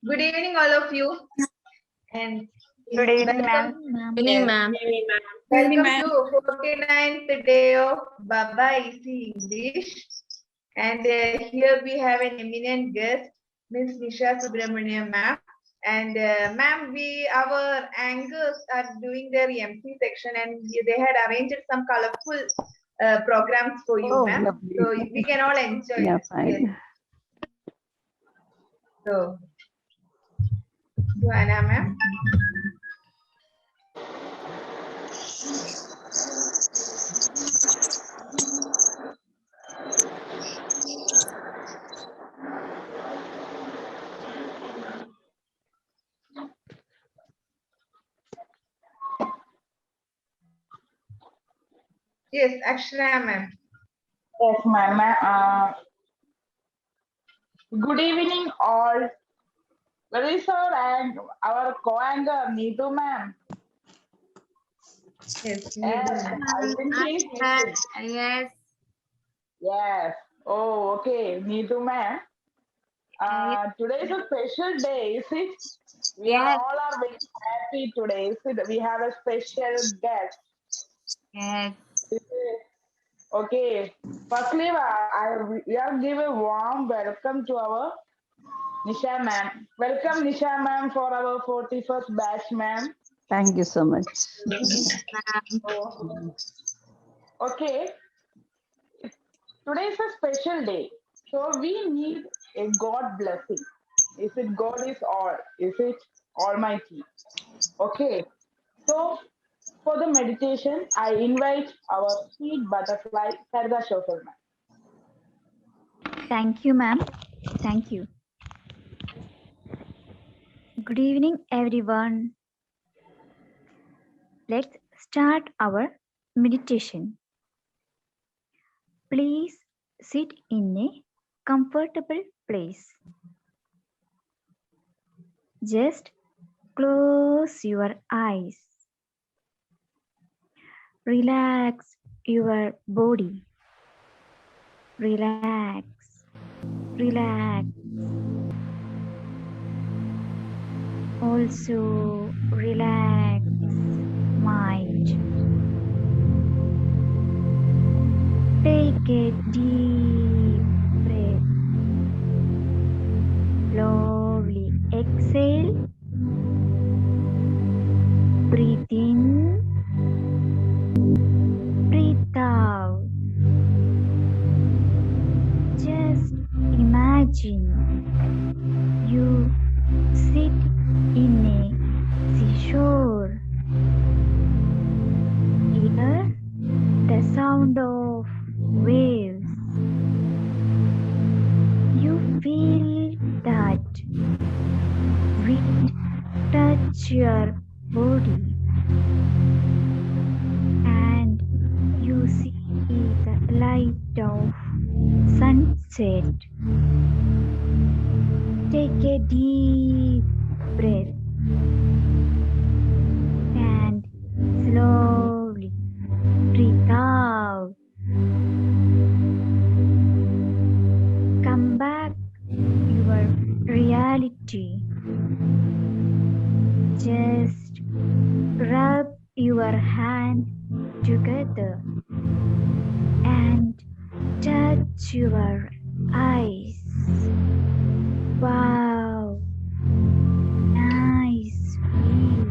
Good evening, all of you, and Good evening, ma'am. Good evening, ma'am. welcome to 49th day of Baba Easy English. And here we have an eminent guest, Miss Nisha Subramaniam, ma'am. And ma'am, our anchors are doing their MC section, and they had arranged some colorful programs for you, ma'am. Lovely. So we can all enjoy. Yeah, Yes. fine. So, Joanna, ma'am. Yes, Akshara, ma'am. Yes, ma'am. Good evening, all. Very sir and our co-anchor Neetu, ma'am. Yes, Yes, I think she's missing. Yes. Yes. Oh, okay. Neetu, ma'am. Today is a special day, is it? We are Yes. all are very happy today. Is it? We have a special guest. Yes. Okay. Firstly, we are give a warm welcome to our Nisha ma'am. Welcome Nisha ma'am for our 41st batch, ma'am. Thank you so much. Okay. Today is a special day. So we need a God blessing. Is it God is all? Is it Almighty? Okay. So for the meditation, I invite our sweet butterfly, Sarda Shofar ma'am. Thank you, ma'am. Thank you. Good evening, everyone. Let's start our meditation. Please sit in a comfortable place. Just close your eyes. Relax your body. Relax. Relax. Also relax mind. Take a deep breath. Slowly exhale. Breathe in. Breathe out. Just imagine you sit in a seashore. Hear the sound of waves. You feel that wind touch your body, and you see the light of sunset. Take a deep breath and slowly breathe out. Come back your reality. Just rub your hand together and touch your eyes. Wow, nice feel.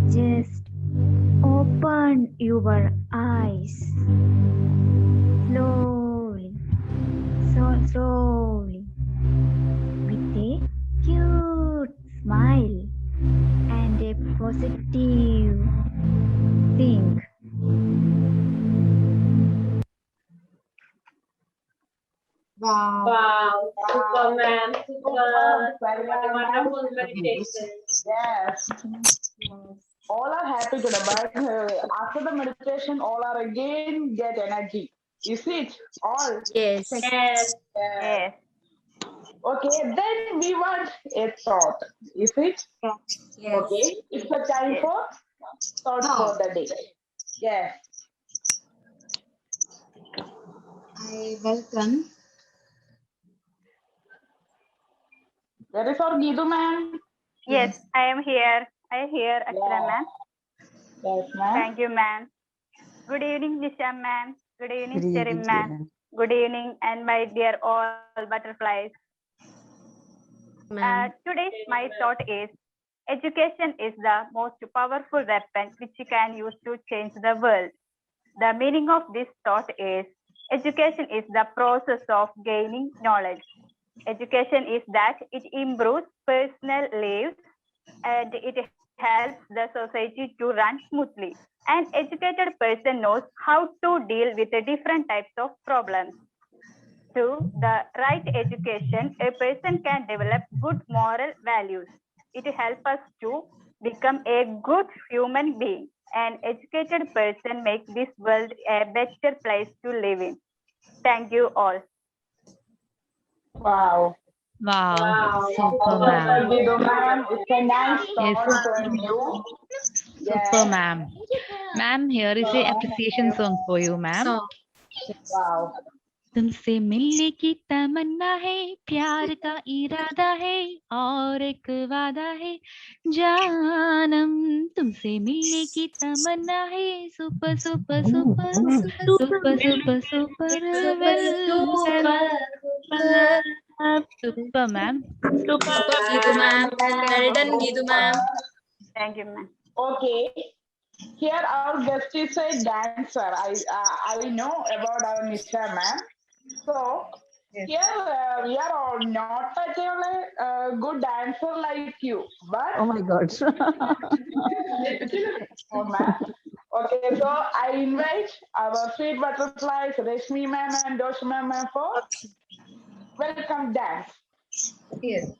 Just open your eyes slowly, so slowly, with a cute smile and a positive think. Wow. Super, ma'am. Super. Very well, ma'am. Wonderful meditation. Yes. All are happy today, but after the meditation, all are again get energy. Is it? All. Yes. Yes. Yes. Okay, then we want a thought. Is it? Yes. Okay. It's the time for thought for the day. Yes. I welcome Where is our Geetu ma'am? Yes, I am here. I am here, Akshara Yeah. ma'am. Yes, ma'am. Thank you, ma'am. Good evening, Nisha ma'am. Good evening, Good Sherim evening, ma'am. dear. Good evening, and my dear all butterflies. Today's my thought is education is the most powerful weapon which you can use to change the world. The meaning of this thought is education is the process of gaining knowledge. Education is that it improves personal lives and it helps the society to run smoothly. An educated person knows how to deal with the different types of problems. Through the right education, a person can develop good moral values. It helps us to become a good human being. An educated person makes this world a better place to live in. Thank you all. Wow. Wow. Super, Super, ma'am. Geetu ma'am. It's a nice Yes. thought from you. Super, ma'am. Ma'am, here is a appreciation song for you, ma'am. Wow. तुमसे मिलने की तमन्ना है, प्यार का इरादा है और एक वादा है जानम। तुमसे मिलने की तमन्ना है, super super super super super super super ma'am. Super, Geetu ma'am. Well done, Geetu ma'am. Thank you, ma'am. Okay. Here our guest is a dancer. I know about our Nisha ma'am. So Yes. here we are all not such a good dancer like you, but Oh my God. oh, ma'am. Okay, so I invite our sweet butterflies, Rashmi ma'am and Doshima ma'am for welcome dance. Yes.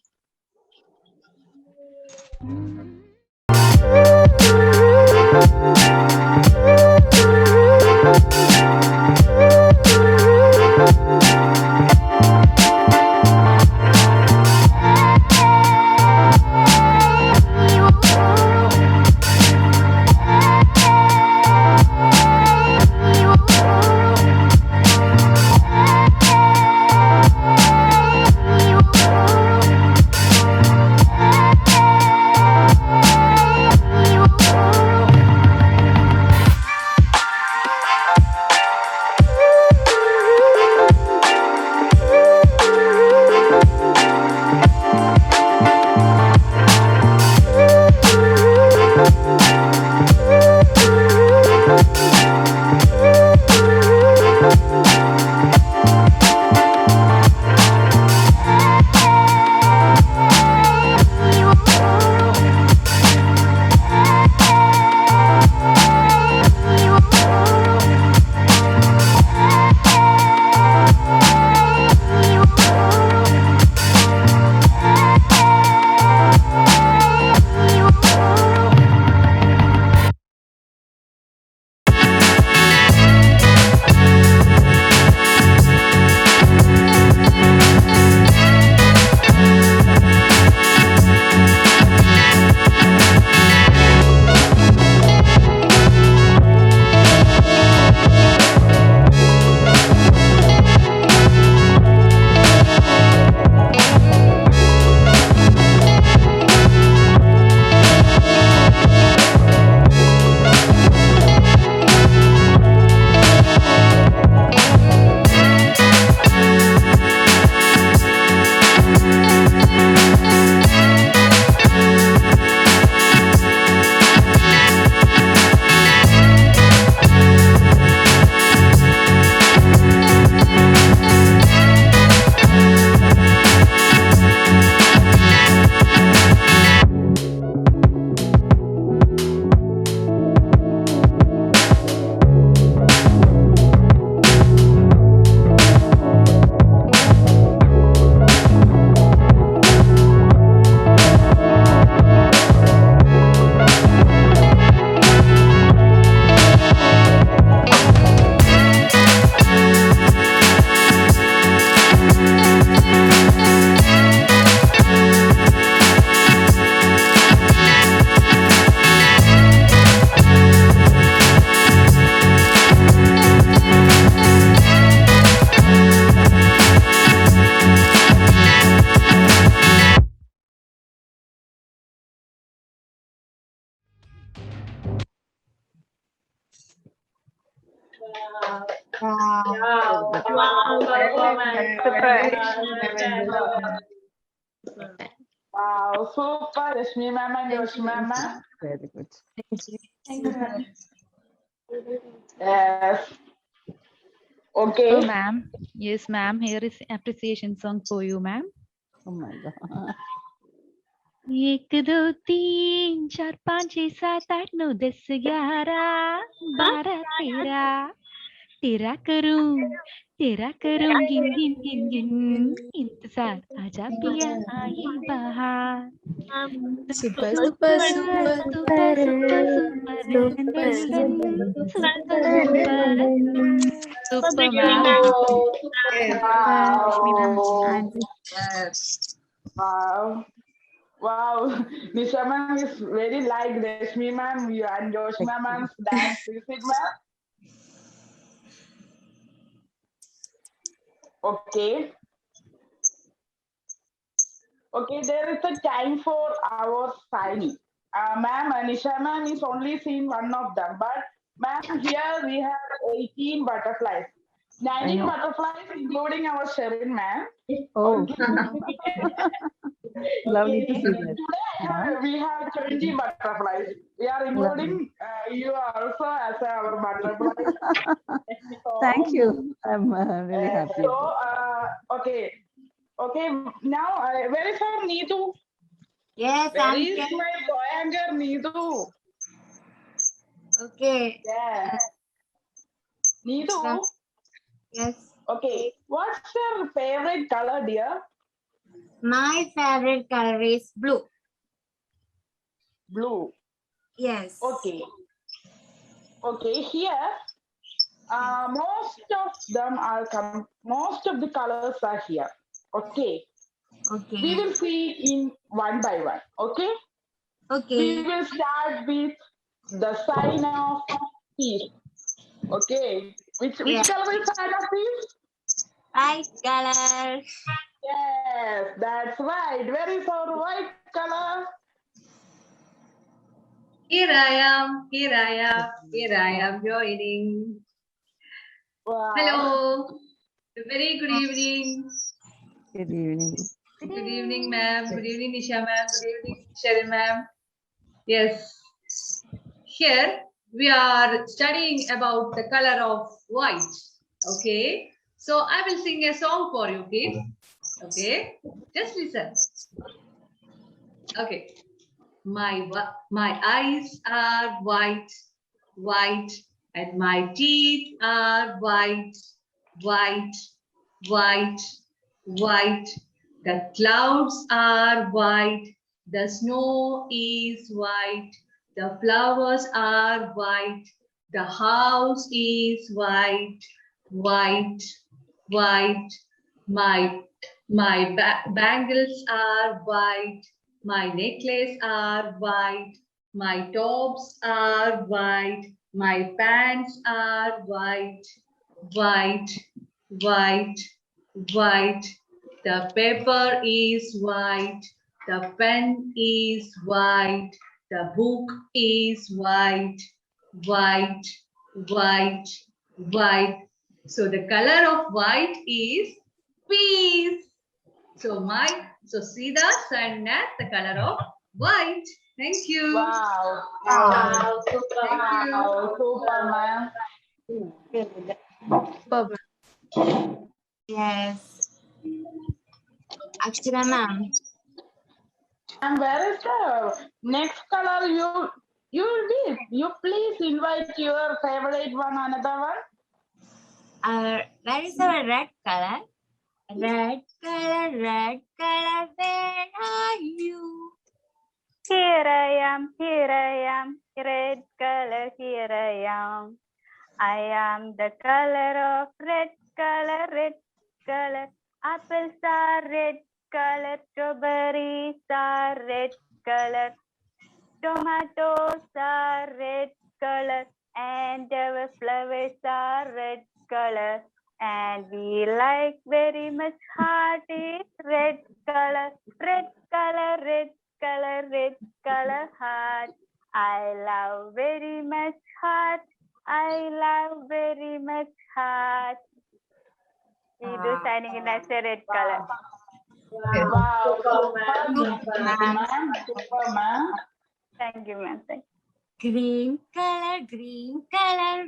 Wow, super, Rashmi ma'am and Yoshmi ma'am. Very good. Thank you, ma'am. Yes. Oh, Okay. ma'am. Yes, ma'am. Here is appreciation song for you, ma'am. Oh my God. 1 2 3 4 5 6 7 8 9 10 11 12 13 तेरा करूं गिन गिन गिन गिन इंतजार आजा पिया आए बाहर Super, super, super, super super super super, super super super ma'am Rashmi ma'am Wow. Wow. Nisha ma'am is very like Rashmi ma'am and Yoshmi ma'am's dance. Is it ma'am? Okay. Okay, there is a time for our signing. Ma'am, Nisha ma'am is only seen one of them, but ma'am, here we have 18 butterflies. 19 know. butterflies, including our Sherin ma'am. Oh, Okay. lovely to Okay. see that. Today we have 20 butterflies. We are including you also as our butterfly. Thank you. I'm really happy. So, okay. Okay, now where is our Neetu? Yes, Where I'm is here. my Poyanger Neetu? Okay. Yeah. Neetu? Yes. Okay. What's your favorite color, dear? My favorite color is blue. Blue. Yes. Okay. Okay, here most of them are most of the colors are here. Okay. We Okay. will see in one by one. Okay. We Okay. will start with the sign of peace. Okay. Which Yeah. color is sign of peace? White color. Yes, that's right. Where is our white color? Here I am, here I am, here I am joining. Wow. Hello. Very good evening. Good evening. Good evening, ma'am. Good evening, Nisha ma'am. Good evening, Sharon ma'am. Yes. Here we are studying about the color of white. Okay. So I will sing a song for you, kids. Okay. Just listen. Okay. My eyes are white, white, and my teeth are white, white, white, white. The clouds are white, the snow is white, the flowers are white, the house is white, white, white. My bangles are white, my necklace are white, my tops are white, my pants are white, white, white, white. The paper is white, the pen is white, the book is white, white, white, white. So the color of white is peace. So see the sun as the color of white. Thank you. Wow. Wow. Thank you. Wow. Super, ma'am. Yes. Akshara ma'am. And where is the next color you please invite your favorite one, another one? Where is our red color? Red color, where are you? Here I am, red color, here I am. I am the color of red color. Apples are red color, strawberries are red color, tomatoes are red color, and our flowers are red color. And we like very much heart is red color, red color, red color, red color heart. I love very much heart. I love very much heart. shining in as a red color. Wow, super, ma'am. Super, ma'am. Thank you, ma'am. Thank Green color,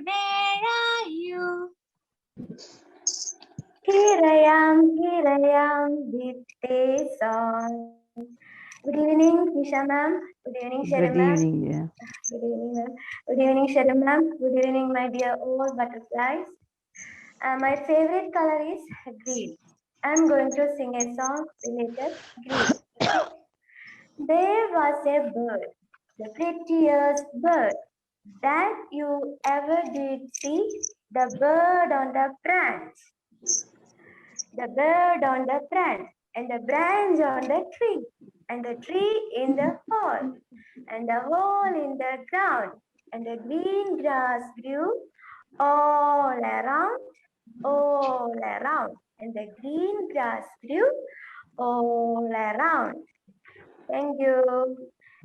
where are you? Here I am with a song. Good evening, Nisha ma'am. Good evening, Sherry Good ma'am. evening, yeah. Good evening, ma'am. Good evening, Sherry ma'am. Good evening, my dear all butterflies. My favorite color is green. I'm going to sing a song related green. There was a bird, the prettiest bird that you ever did see. The bird on the branch. The bird on the branch, and the branch on the tree, and the tree in the hole, and the hole in the ground, and the green grass grew all around, and the green grass grew all around. Thank you.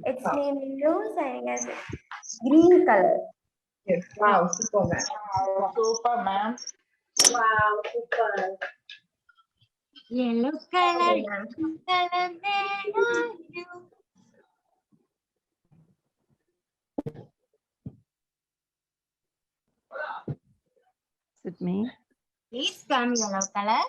It's me, Mindu, signing as green color. Yes. Wow. Super, ma'am. Wow, super, ma'am. Wow. Super. Yellow color, where are you? Is it me? Please come, yellow color.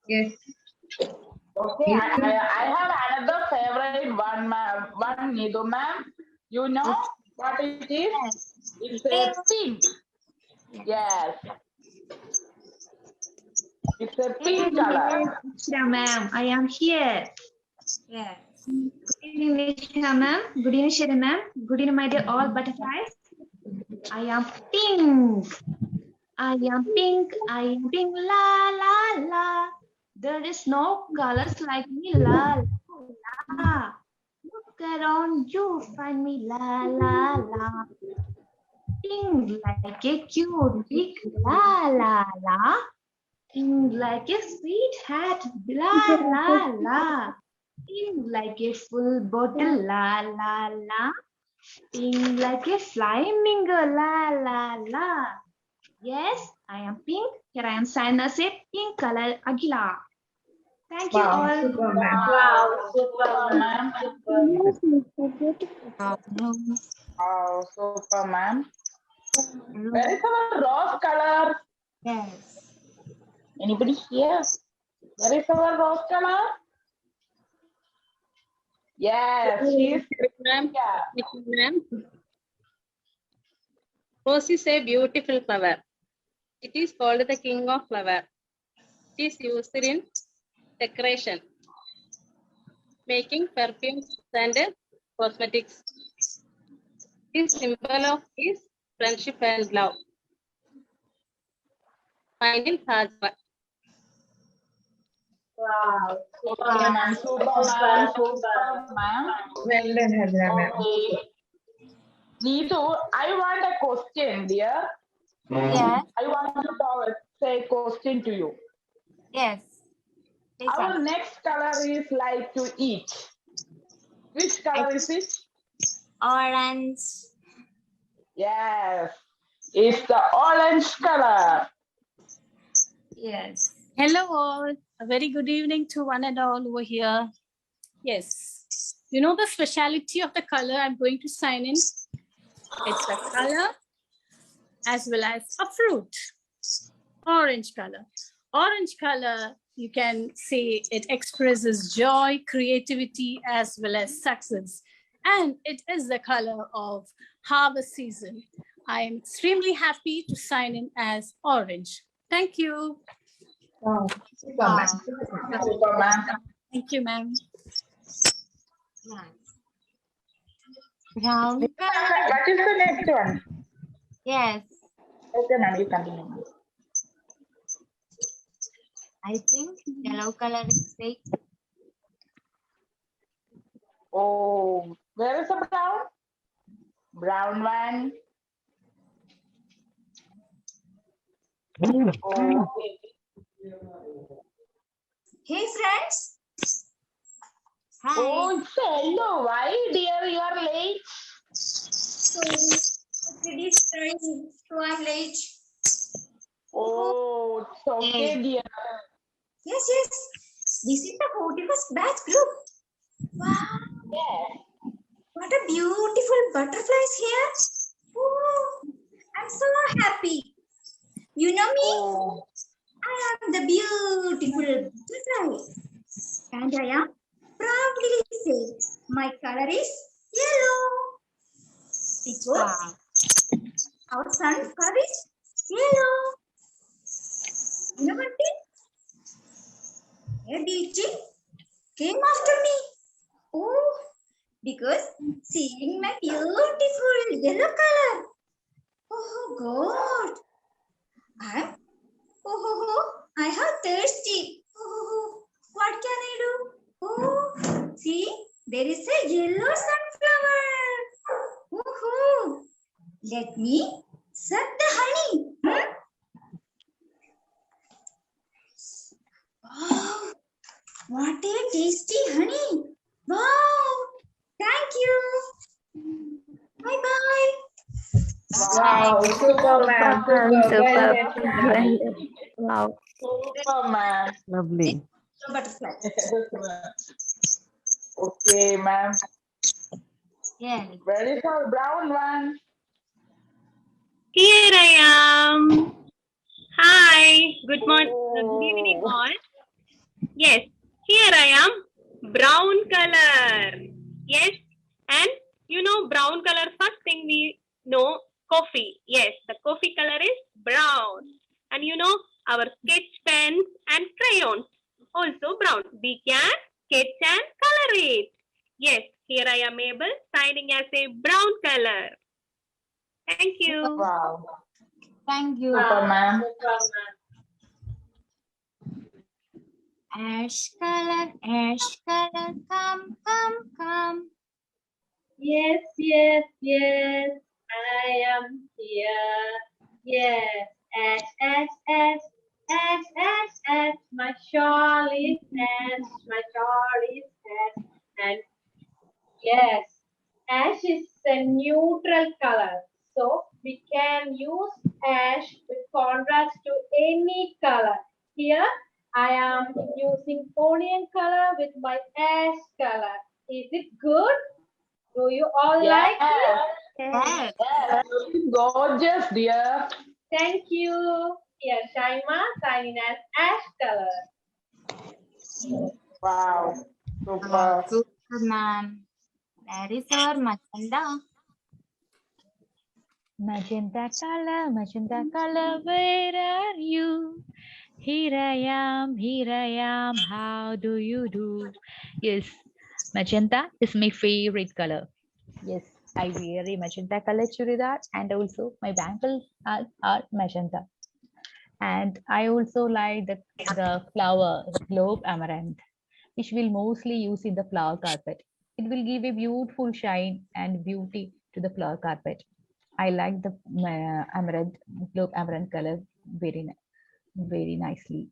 Yes. Okay, I have another favorite one, ma'am. One, Nidu, ma'am. You know what it is? It's a pink. Yes. It's a pink color. Ma'am, I am here. Yes. Good evening, Nisha ma'am. Good evening, Sherry ma'am. Good evening, my dear all butterflies. I am pink. I am pink. I am pink. La la la. There is no colors like me. La la la. Look around you, find me. La la la. Pink like a cute big. La la la. Pink like a sweet hat. La la la. Pink like a full bottle, la la la. Pink like a flamingo, la la la. Yes, I am pink. Here I am signed as a pink color Agila. Thank you Wow. all. Super, ma'am. Wow, super, ma'am. Wow, super, ma'am. Where is our rose color? Yes. Anybody here? Where is our rose color? Yes, she's Ma'am, yeah. ma'am. Rose is a beautiful flower. It is called the king of flower. It is used in decoration, making perfumes and cosmetics. Its symbol of is friendship and love. Final Hajwa. Wow. Okay, ma'am. Super, ma'am. Super, ma'am. Well done, Hajra, ma'am. Okay. Neetu, I want a question, dear. Yes. I want to say a question to you. Yes. Please Our ask. next color is like to eat. Which color is it? Orange. Yes, it's the orange color. Yes. Hello all. A very good evening to one and all over here. Yes. You know the speciality of the color I'm going to sign in? It's a color as well as a fruit. Orange color. Orange color, you can say it expresses joy, creativity, as well as success. And it is the color of harvest season. I am extremely happy to sign in as orange. Thank you. Wow. Super, ma'am. Super, ma'am. Thank you, ma'am. Brown color. What is the next one? Yes. Okay, ma'am, you continue. I think yellow color is fake. Oh, where is the brown? Brown one. Okay. Hey friends. Oh, it's yellow. Why, dear, you are late? So, it is time, so I'm late. Oh, it's okay, dear. Yes, yes. This is the 41st batch group. Wow. Yes. What a beautiful butterflies here. Oh, I'm so happy. You know me? Oh. I am the beautiful butterfly. And I am proudly say my color is yellow. Because our sun's color is yellow. You know what it is? A teaching came after me. Oh, because seeing my beautiful yellow color. Oh God. I have thirsty. Oh, what can I do? Oh, see, there is a yellow sunflower. Oh, let me suck the honey. Wow, what a tasty honey. Wow, thank you. Bye bye. Wow, super, man. Wow. Super, man. Lovely. Butterfly. Okay, ma'am. Yeah. Where is our brown one? Here I am. Hi. Good morning. Good evening, all. Yes, here I am. Brown color. Yes, and you know brown color. First thing we know coffee. Yes, the coffee color is brown. And you know our sketch pens and crayons also brown. We can sketch and color it. Yes, here I am able signing as a brown color. Thank you. Wow. Thank you. Super, ma'am. Ash color, come, come, come. Yes, yes, yes, I am here. Yes, ash, my shawl is ash, my shawl is ash. And yes, ash is a neutral color. So we can use ash with contrast to any color. Here I am using onion color with my ash color. Is it good? Do you all like it? Yes. Yes. Gorgeous, dear. Thank you. Here, Shaima signing as ash color. Wow. Super. Super, ma'am. That is our magenta. Magenta color, where are you? Here I am, how do you do? Yes, magenta is my favorite color. Yes, I wear a magenta color churidar and also my bangles are magenta. And I also like the flower, globe amaranth, which we'll mostly use in the flower carpet. It will give a beautiful shine and beauty to the flower carpet. I like the amaranth, globe amaranth color very nicely.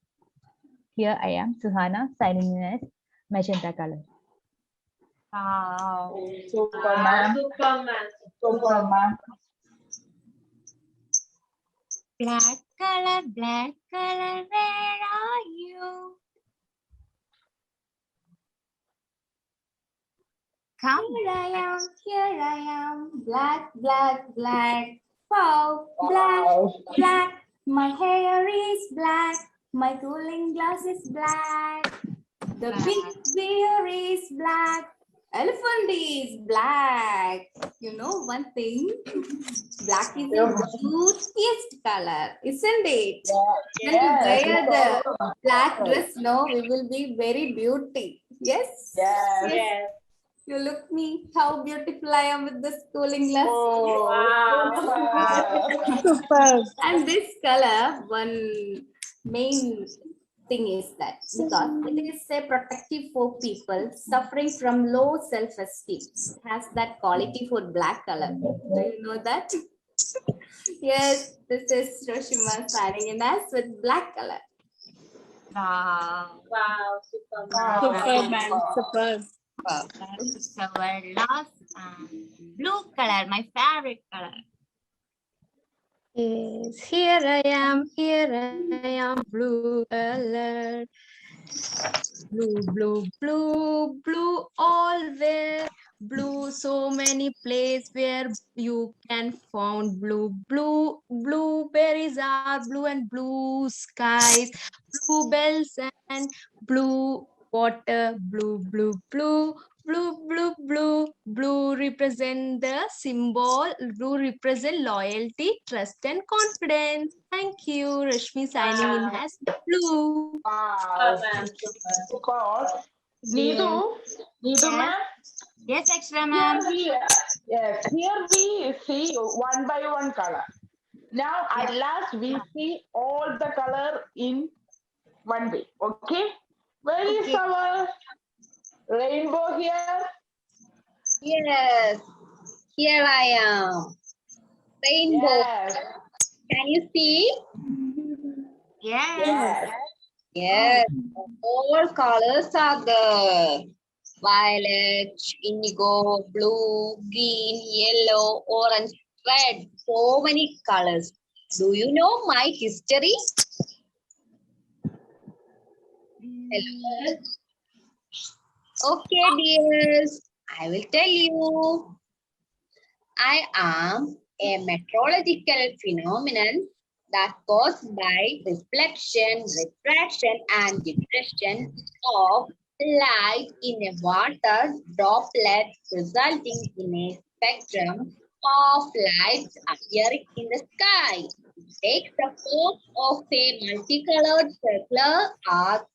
Here I am, Suhana, signing in as magenta color. Wow. Super, ma'am. Super, ma'am. Black color, where are you? Come. Here I am, black. Wow, black. My hair is black. My cooling glass is black. The big bear is black. Elephant is black. You know one thing? Black is the cutest color, isn't it? When we wear the black dress, no, we will be very beauty. Yes? Yes. You look me, how beautiful I am with this cooling glass. Oh, wow. Super. And this color, one main thing is that because it is a protective for people suffering from low self-esteem. It has that quality for black color. Do you know that? Yes, this is Roshima signing in us with black color. Wow, super, man. Super. This is our last blue color, my favorite color. Yes, here I am, blue color. Blue, blue, blue, blue, always blue. So many places where you can find blue, blue. Blueberries are blue and blue skies, bluebells and blue water, blue, blue, blue. Blue, blue, blue, blue represent the symbol. Blue represent loyalty, trust, and confidence. Thank you. Rashmi signing in as blue. Wow. Because Needu, ma'am. Yes, extra ma'am. Yes, here we see one by one color. Now at last we see all the color in one way. Okay. Where is our rainbow here? Yes, here I am. Rainbow. Yes. Can you see? Yes. Yes. All colors are there. Violet, indigo, blue, green, yellow, orange, red. So many colors. Do you know my history? Hello. Okay, dears. I will tell you. I am a meteorological phenomenon that caused by reflection, refraction, and diffraction of light in a water droplet, resulting in a spectrum of lights appearing in the sky. It takes the form of a multicolored circular arc.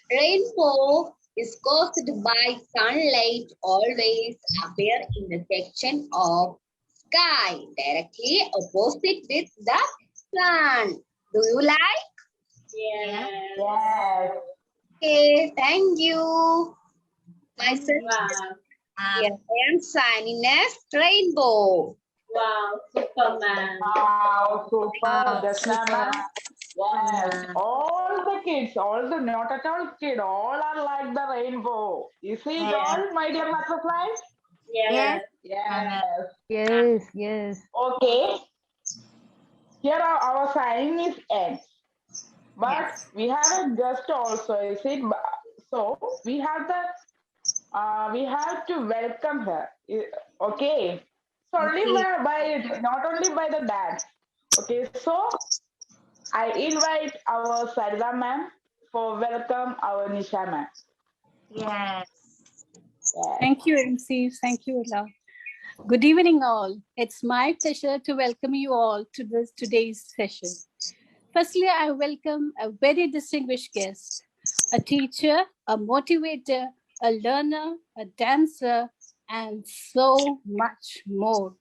Rainbow is caused by sunlight always appear in the section of sky directly opposite with the sun. Do you like? Yes. Okay, thank you. Myself, yes, I am signing as rainbow. Wow, Superman. Wow, super. That's super. ma'am. Yes, all the kids, all the not at all kid, all are like the rainbow. You see it all, my dear butterflies? Yes. Yes. Yes. Okay. Here our sign is N. But we have a guest also, is it? So we have we have to welcome her. Okay. So only not only by the dance. Okay, so I invite our Sarda ma'am for welcome our Nisha ma'am. Yes. Thank you, MC. Thank you, Ella. Good evening, all. It's my pleasure to welcome you all to today's session. Firstly, I welcome a very distinguished guest, a teacher, a motivator, a learner, a dancer, and so much more.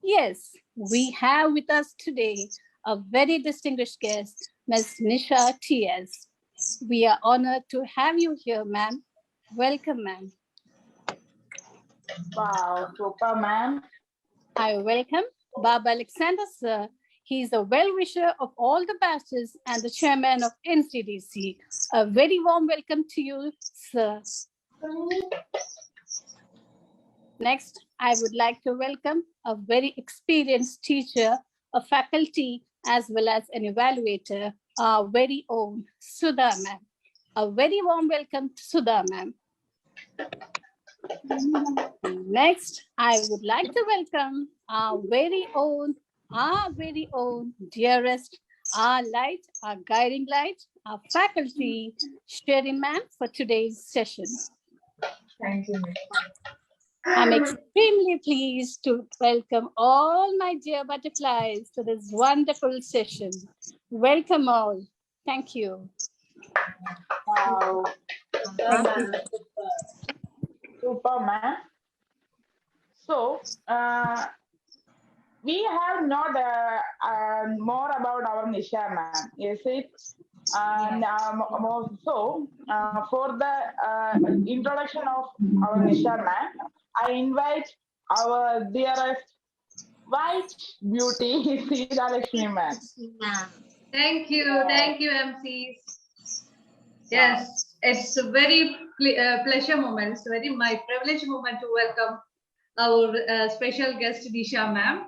Yes, we have with us today a very distinguished guest, Ms. Nisha T.S. We are honored to have you here, ma'am. Welcome, ma'am. Wow, super, ma'am. I welcome Baba Alexander, sir. He is a well-wisher of all the batches and the chairman of Ncdc. A very warm welcome to you, sir. Next, I would like to welcome a very experienced teacher, a faculty, as well as an evaluator, our very own Sudha ma'am. A very warm welcome to Sudha ma'am. Next, I would like to welcome our very own, dearest, our light, our guiding light, our faculty, Sherry ma'am, for today's session. Thank you. I'm extremely pleased to welcome all my dear butterflies to this wonderful session. Welcome all. Thank you. Wow. Thank you. Super, ma'am. So, we have not more about our Nisha ma'am, is it? And so, for the introduction of our Nisha ma'am, I invite our dearest white beauty, Sita Lakshmi ma'am. Thank you, MCs. Yes, it's a very pleasure moment. It's very my privilege moment to welcome our special guest Nisha ma'am.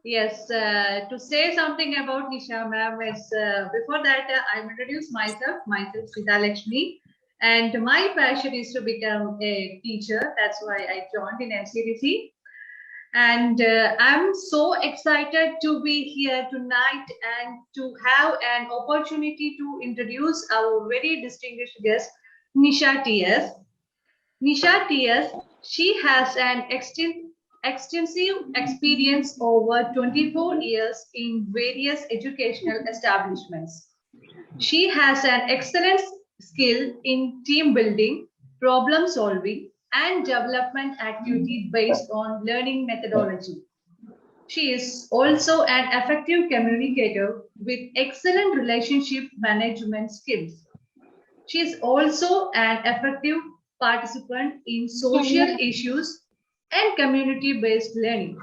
Yes, to say something about Nisha ma'am is before that I introduce myself. Myself Sita Lakshmi, and my passion is to become a teacher. That's why I joined in Ncdc. And I'm so excited to be here tonight and to have an opportunity to introduce our very distinguished guest, Nisha TS. Nisha TS, she has an extensive experience over 24 years in various educational establishments. She has an excellent skill in team building, problem solving, and development activity based on learning methodology. She is also an effective communicator with excellent relationship management skills. She is also an effective participant in social issues and community-based learning.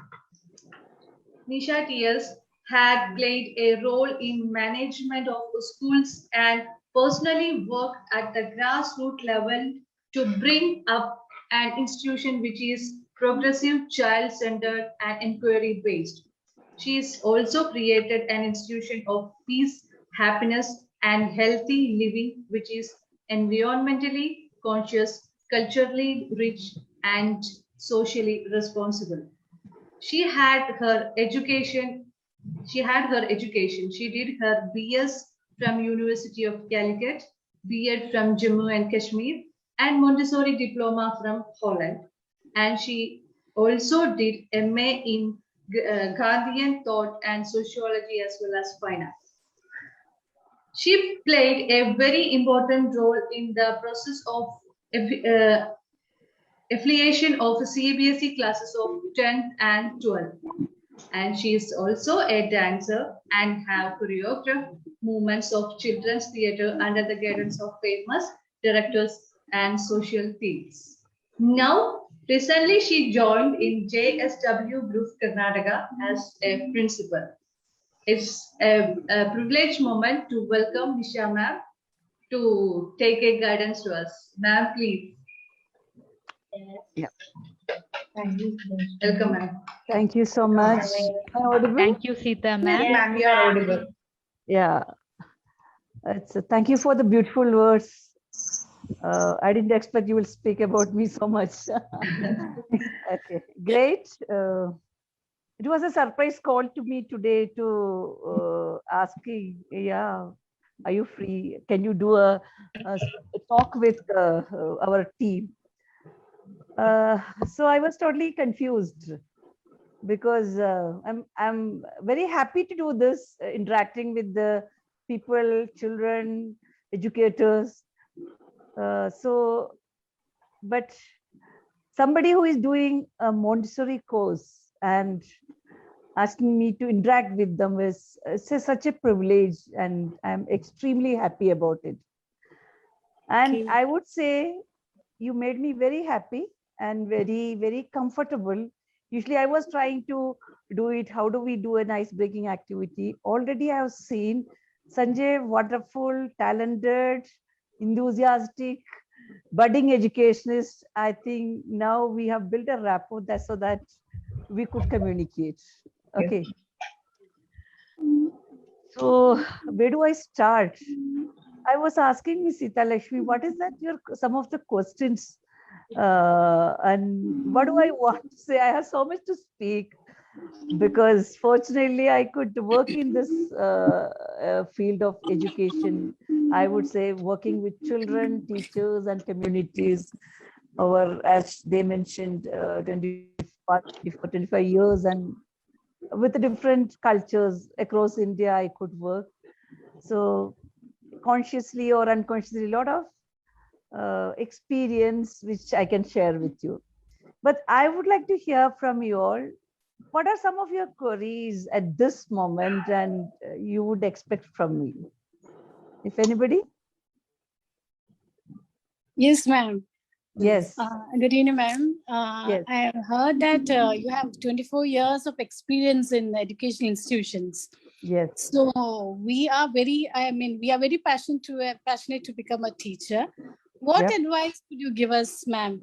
Nisha TS had played a role in management of schools and personally worked at the grassroots level to bring up an institution which is progressive, child-centered, and inquiry-based. She has also created an institution of peace, happiness, and healthy living, which is environmentally conscious, culturally rich, and socially responsible. She had her education. She did her BS from University of Calicut, B.Ed from Jammu and Kashmir, and Montessori diploma from Holland. And she also did MA in Gandhian thought and sociology as well as finance. She played a very important role in the process of affiliation of CBSE classes of 10th and 12th. And she is also a dancer and have choreographed movements of children's theatre under the guidance of famous directors and social themes. Now, recently she joined in JSW Group Kannada as a principal. It's a privileged moment to welcome Nisha ma'am to take a guidance to us. Ma'am, please. Yeah. Thank you. Welcome, ma'am. Thank you so much. Am I audible? Thank you, Sita ma'am. Yes, ma'am, you are audible. Yeah. Thank you for the beautiful words. I didn't expect you will speak about me so much. Okay, great. It was a surprise call to me today to asking, yeah, are you free? Can you do a talk with our team? So I was totally confused because I'm very happy to do this, interacting with the people, children, educators. But somebody who is doing a Montessori course and asking me to interact with them is such a privilege, and I'm extremely happy about it. And okay. I would say you made me very happy and very, very comfortable. Usually I was trying to do it. How do we do an ice-breaking activity? Already I have seen Sanjay, wonderful, talented, enthusiastic, budding educationist. I think now we have built a rapport so that we could communicate. Okay. So where do I start? I was asking Ms. Sita Lakshmi, what is that some of the questions and what do I want to say? I have so much to speak because fortunately I could work in this field of education. I would say working with children, teachers and communities over, as they mentioned, 25 years, and with the different cultures across India I could work. So consciously or unconsciously, a lot of experience which I can share with you. But I would like to hear from you all. What are some of your queries at this moment and you would expect from me? If anybody? Yes, ma'am. Yes. Good evening, ma'am. Yes. I have heard that you have 24 years of experience in educational institutions. Yes. So we are very, we are very passionate to become a teacher. What Yep. advice would you give us, ma'am?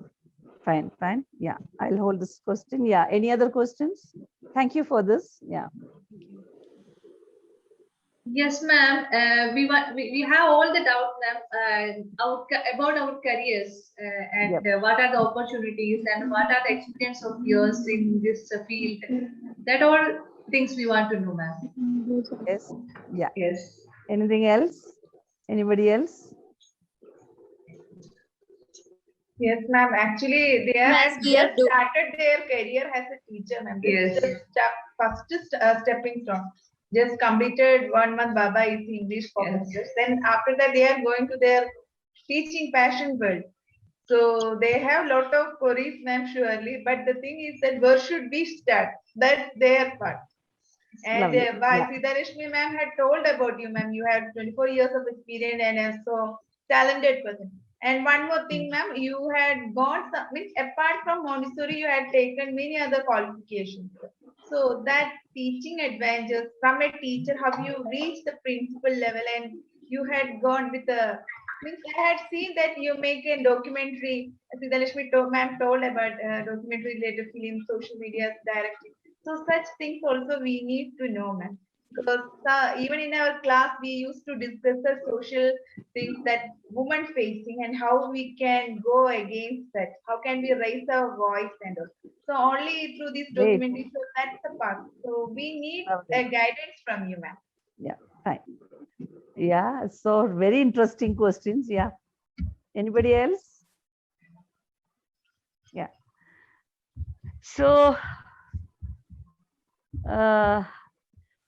Fine, fine. Yeah, I'll hold this question. Yeah, any other questions? Thank you for this. Yeah. Yes, ma'am. We have all the doubt, ma'am, about our careers and what are the opportunities and what are the experience of yours in this field. That all things we want to know, ma'am. Yes. Yeah. Yes. Anything else? Anybody else? Yes, ma'am. Actually, they have just started their career as a teacher, ma'am. Yes. First stepping stone. Just completed 1 month Baba is English professors. Then after that, they are going to their teaching passion world. So they have lot of queries, ma'am, surely. But the thing is that where should we start? That's their part. And Siddharashmi ma'am had told about you, ma'am. You have 24 years of experience and are so talented person. And one more thing, ma'am, you had gone, means apart from Montessori, you had taken many other qualifications. So that teaching advantages from a teacher, have you reached the principal level and you had gone with a, means I had seen that you make a documentary, Siddharashmi ma'am told about documentary related film, social media directly. So such things also we need to know, ma'am. Because even in our class, we used to discuss the social things that women facing and how we can go against that. How can we raise our voice and all. So only through this documentary, so that's the part. So we need a guidance from you, ma'am. Yeah, fine. Yeah, so very interesting questions. Yeah. Anybody else? Yeah. So,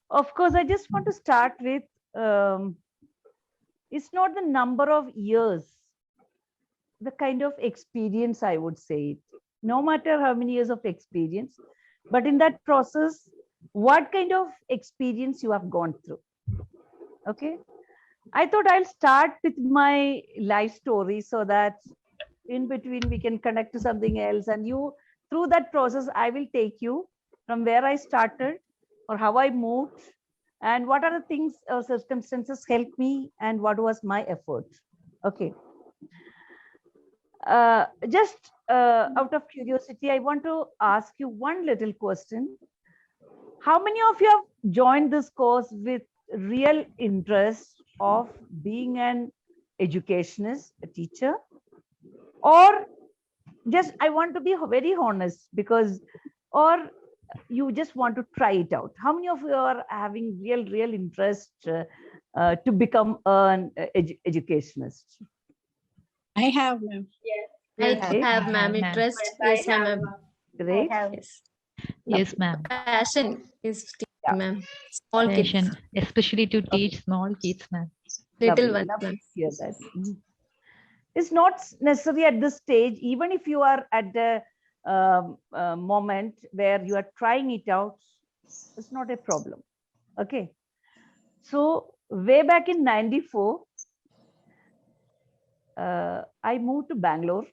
of course, I just want to start with, it's not the number of years, the kind of experience, I would say. No matter how many years of experience, but in that process, what kind of experience you have gone through. Okay. I thought I'll start with my life story so that in between we can connect to something else. And you, through that process, I will take you from where I started or how I moved and what are the things or circumstances helped me and what was my effort. Okay. Just out of curiosity, I want to ask you one little question. How many of you have joined this course with real interest of being an educationist, a teacher? Or just, I want to be very honest because, or you just want to try it out? How many of you are having real interest to become an educationist? I have, ma'am. Yes. I have, ma'am, interest. Yes, ma'am. Great. Yes. Yes, ma'am. Passion is teaching, ma'am. Small kids. Passion, especially to teach small kids, ma'am. Little ones, Love to ma'am. hear that. It's not necessary at this stage, even if you are at the moment where you are trying it out, it's not a problem. Okay. So way back in 94, I moved to Bangalore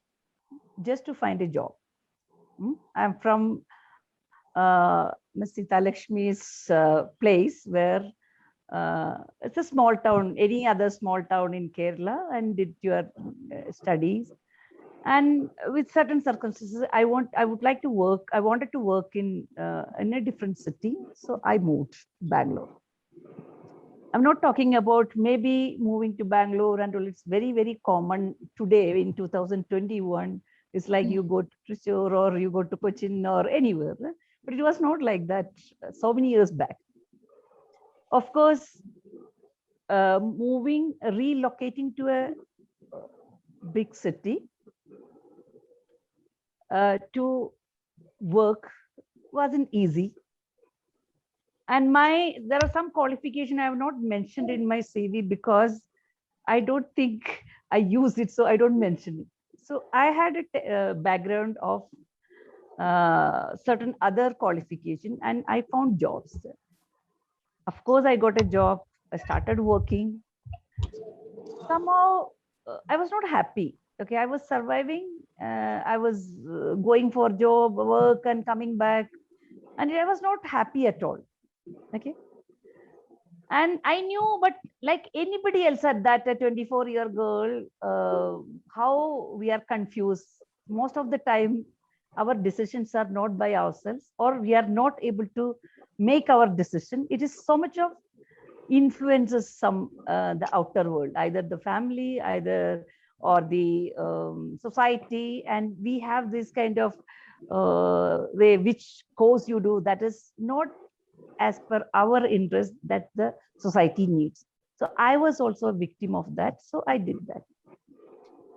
just to find a job. I'm from Ms. Sita Lakshmi's place where it's a small town, any other small town in Kerala, and did your studies. And with certain circumstances, I would like to work. I wanted to work in a different city, so I moved to Bangalore. I'm not talking about maybe moving to Bangalore and all. It's very common today in 2021. It's like you go to Thrissur or you go to Cochin or anywhere, but it was not like that so many years back. Of course, relocating to a big city to work wasn't easy. And there are some qualifications I have not mentioned in my CV because I don't think I use it, so I don't mention it. So I had a background of certain other qualification, and I found jobs there. Of course, I got a job. I started working. Somehow, I was not happy. Okay, I was surviving. I was going for job, work, and coming back, and I was not happy at all. Okay, And I knew, but like anybody else at that, a 24-year girl, how we are confused. Most of the time, our decisions are not by ourselves, or we are not able to make our decision. It is so much of influences some the outer world, either the family, either or the society, and we have this kind of way which course you do that is not as per our interest that the society needs. So I was also a victim of that, so I did that.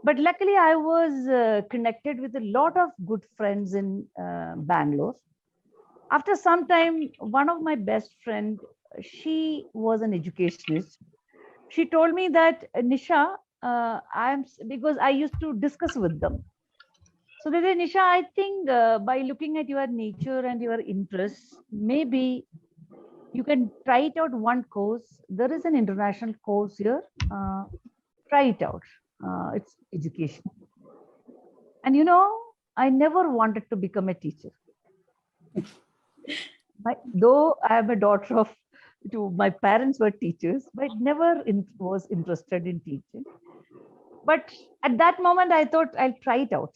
But luckily I was connected with a lot of good friends in Bangalore. After some time, one of my best friend, she was an educationist. She told me that, Nisha, because I used to discuss with them. So they said, Nisha, I think by looking at your nature and your interests, maybe you can try it out one course. There is an international course here. Try it out. It's education. And you know, I never wanted to become a teacher. Though I am a daughter of two, my parents were teachers, but never was interested in teaching. But at that moment, I thought I'll try it out.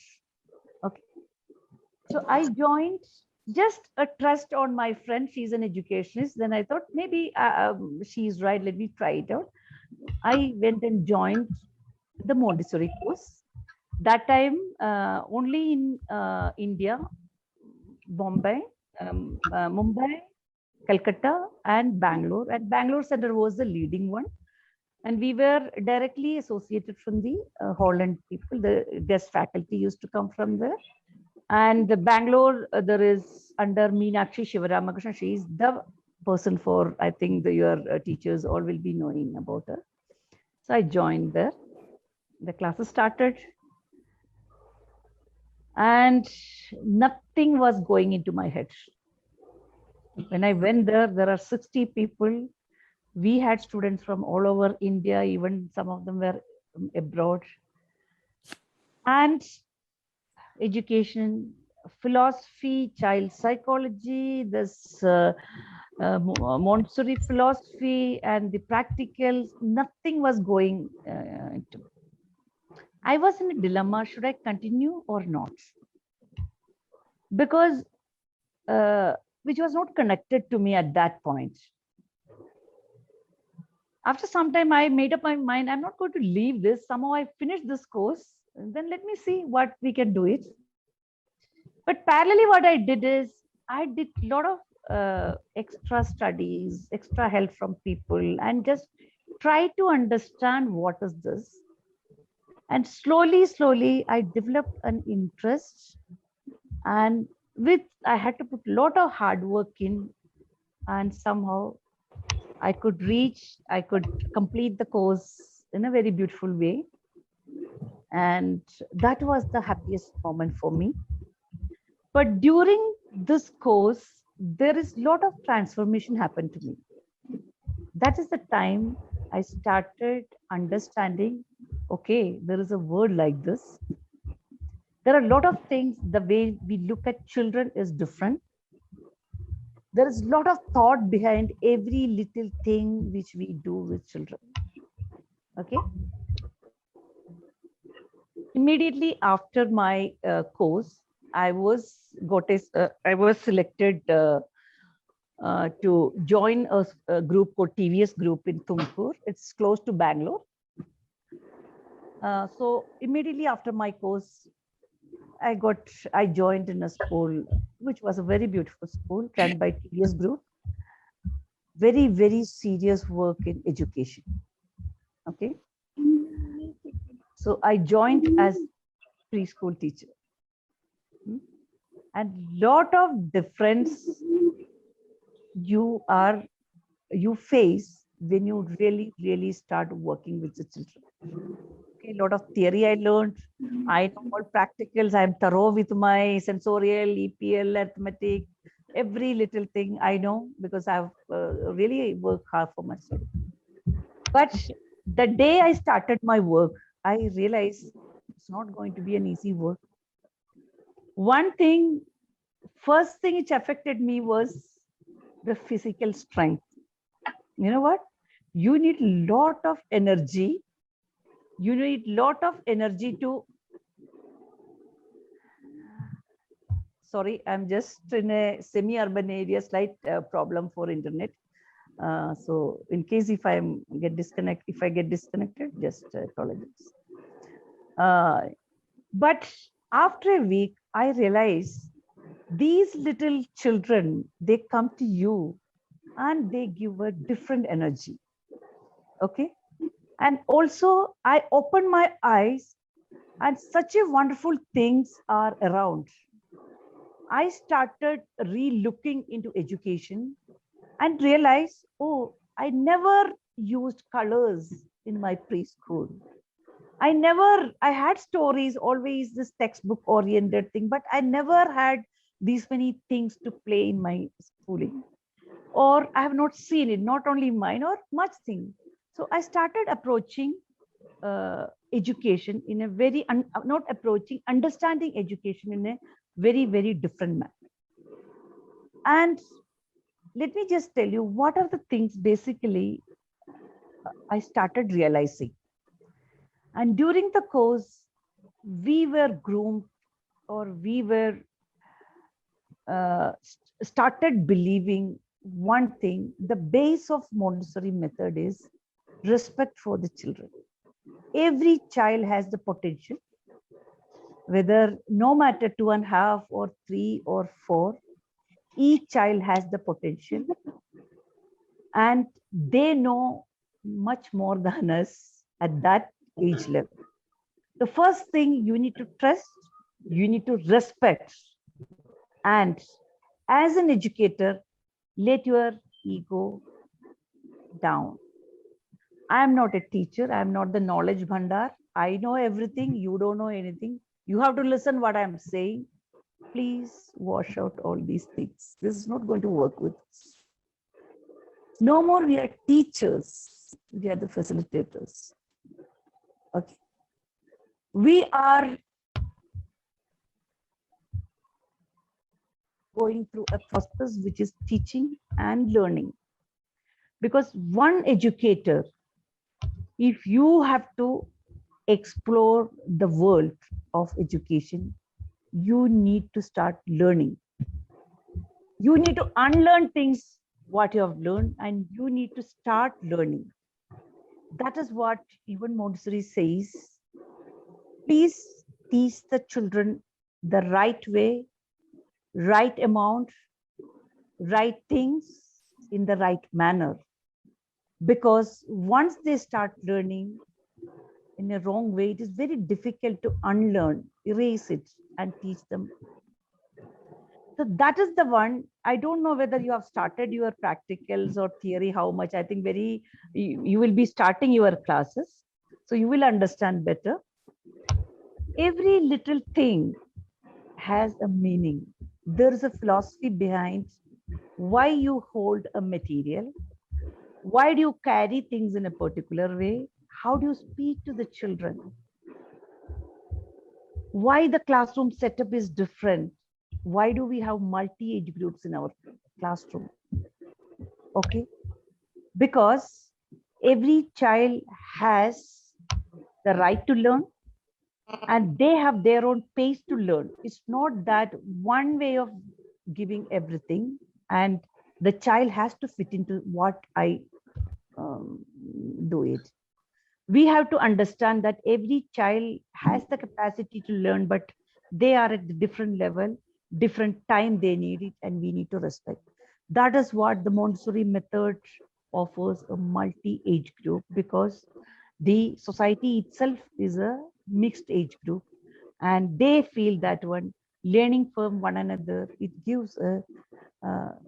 Okay. So I joined, just a trust on my friend. She's an educationist. Then I thought maybe she's right. Let me try it out. I went and joined the Montessori course. That time, only in India, Bombay, Mumbai, Calcutta, and Bangalore. And Bangalore Center was the leading one. And we were directly associated from the Holland people. The guest faculty used to come from there. And the Bangalore, there is under Meenakshi Shivaramakrishnan. She is the person for, I think your teachers all will be knowing about her. So I joined there. The classes started. And nothing was going into my head. When I went there, there are 60 people. We had students from all over India, even some of them were abroad. And education, philosophy, child psychology, this Montessori philosophy, and the practicals, nothing was going into. I was in a dilemma, should I continue or not? Because which was not connected to me at that point. After some time, I made up my mind, I'm not going to leave this. Somehow I finished this course, and then let me see what we can do it. But parallelly, what I did is, I did a lot of extra studies, extra help from people, and just try to understand what is this. And slowly, I developed an interest, and I had to put a lot of hard work in, and somehow I could complete the course in a very beautiful way. And that was the happiest moment for me. But during this course, there is a lot of transformation happened to me. That is the time I started understanding, okay, there is a word like this. There are a lot of things, the way we look at children is different. There is a lot of thought behind every little thing which we do with children. Okay. Immediately after my course, I was selected to join a group called TVS Group in Tumkur. It's close to Bangalore. So immediately after my course, I joined in a school, which was a very beautiful school run by TVS Group. Very, very serious work in education. Okay. So I joined as preschool teacher. And lot of difference you face when you really start working with the children. Okay, a lot of theory I learned. I know all practicals. I'm thorough with my sensorial, EPL, arithmetic, every little thing I know, because I've really worked hard for myself. But the day I started my work, I realized it's not going to be an easy work. First thing which affected me was the physical strength. You know what? You need lot of energy. You need lot of energy to, sorry, I'm just in a semi-urban area, slight problem for internet. So in case if I get disconnected, just apologize. But after a week, I realized these little children, they come to you and they give a different energy. Okay. And also I open my eyes and such a wonderful things are around. I started re-looking into education and realized, oh, I never used colors in my preschool. I had stories, always this textbook oriented thing, but I never had these many things to play in my schooling. Or I have not seen it, not only mine or much thing. So I started approaching education in a very, understanding education in a very, very different manner. And let me just tell you what are the things basically I started realizing. And during the course, we were groomed, or we were started believing one thing: the base of Montessori method is respect for the children. Every child has the potential, whether no matter 2.5 or 3 or 4, each child has the potential, and they know much more than us at that age level. The first thing, you need to trust, you need to respect, and as an educator, let your ego down. I am not a teacher, I am not the knowledge bhandar. I know everything, you don't know anything. You have to listen what I am saying. Please wash out all these things. This is not going to work with us. No more we are teachers, we are the facilitators. Okay. We are going through a process which is teaching and learning. Because one educator, if you have to explore the world of education, you need to start learning. You need to unlearn things what you have learned, and you need to start learning. That is what even Montessori says. Please teach the children the right way, right amount, right things in the right manner. Because once they start learning in a wrong way, it is very difficult to unlearn, erase it, and teach them. So that is the one. I don't know whether you have started your practicals or theory, how much. I think you will be starting your classes, so you will understand better. Every little thing has a meaning. There is a philosophy behind why you hold a material. Why do you carry things in a particular way? How do you speak to the children? Why the classroom setup is different? Why do we have multi-age groups in our classroom? Okay, because every child has the right to learn, and they have their own pace to learn. It's not that one way of giving everything, and the child has to fit into what I do it. We have to understand that every child has the capacity to learn, but they are at a different level, different time they need it, and we need to respect. That is what the Montessori method offers, a multi-age group, because the society itself is a mixed age group, and they feel that one learning from one another, it gives a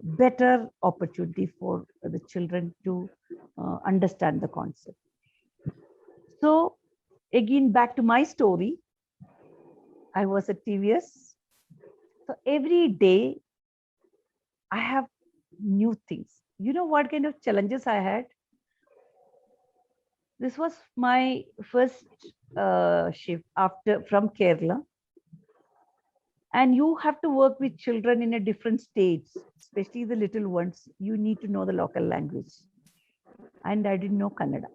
better opportunity for the children to understand the concept. So again, back to my story. I was at TVS. So every day I have new things. You know what kind of challenges I had? This was my first shift from Kerala. And you have to work with children in a different states, especially the little ones. You need to know the local language. and I didn't know Kannada.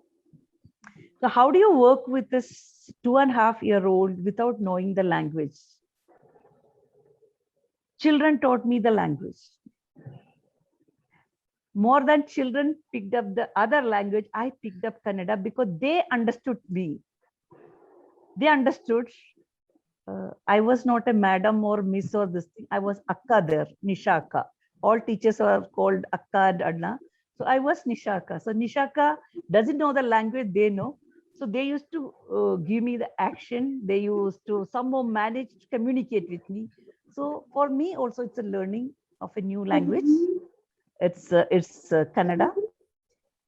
So how do you work with this 2.5-year-old without knowing the language? Children taught me the language. More than children picked up the other language, I picked up Kannada because they understood me. They understood I was not a madam or miss or this thing. I was Akka there, Nisha Akka. All teachers are called Akka and Anna. So I was Nisha Akka. So Nisha Akka doesn't know the language, they know. So they used to give me the action. They used to somehow manage to communicate with me. So for me also, it's a learning of a new language. It's Kannada.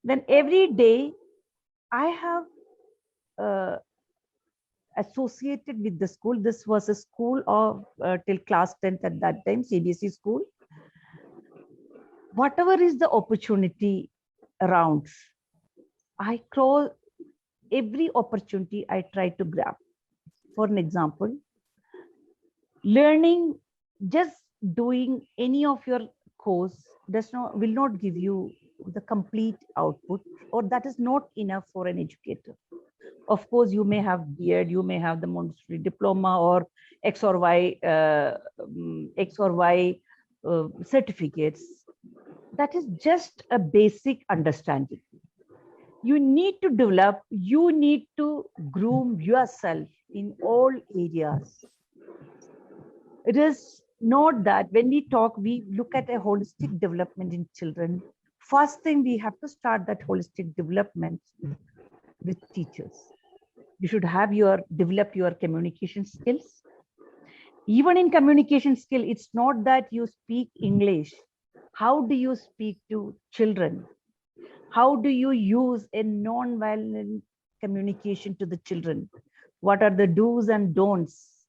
Then every day I have associated with the school. This was a school of till class 10th at that time, CBSE school. Whatever is the opportunity around, I crawl every opportunity I try to grab. For an example, learning, just doing any of your course will not give you the complete output, or that is not enough for an educator. Of course, you may have B.Ed, you may have the Montessori diploma or X or Y certificates. That is just a basic understanding. You need to develop, you need to groom yourself in all areas. It is not that when we talk, we look at a holistic development in children. First thing, we have to start that holistic development with teachers. You should have develop your communication skills. Even in communication skill, it's not that you speak English. How do you speak to children? How do you use a non-violent communication to the children? What are the do's and don'ts?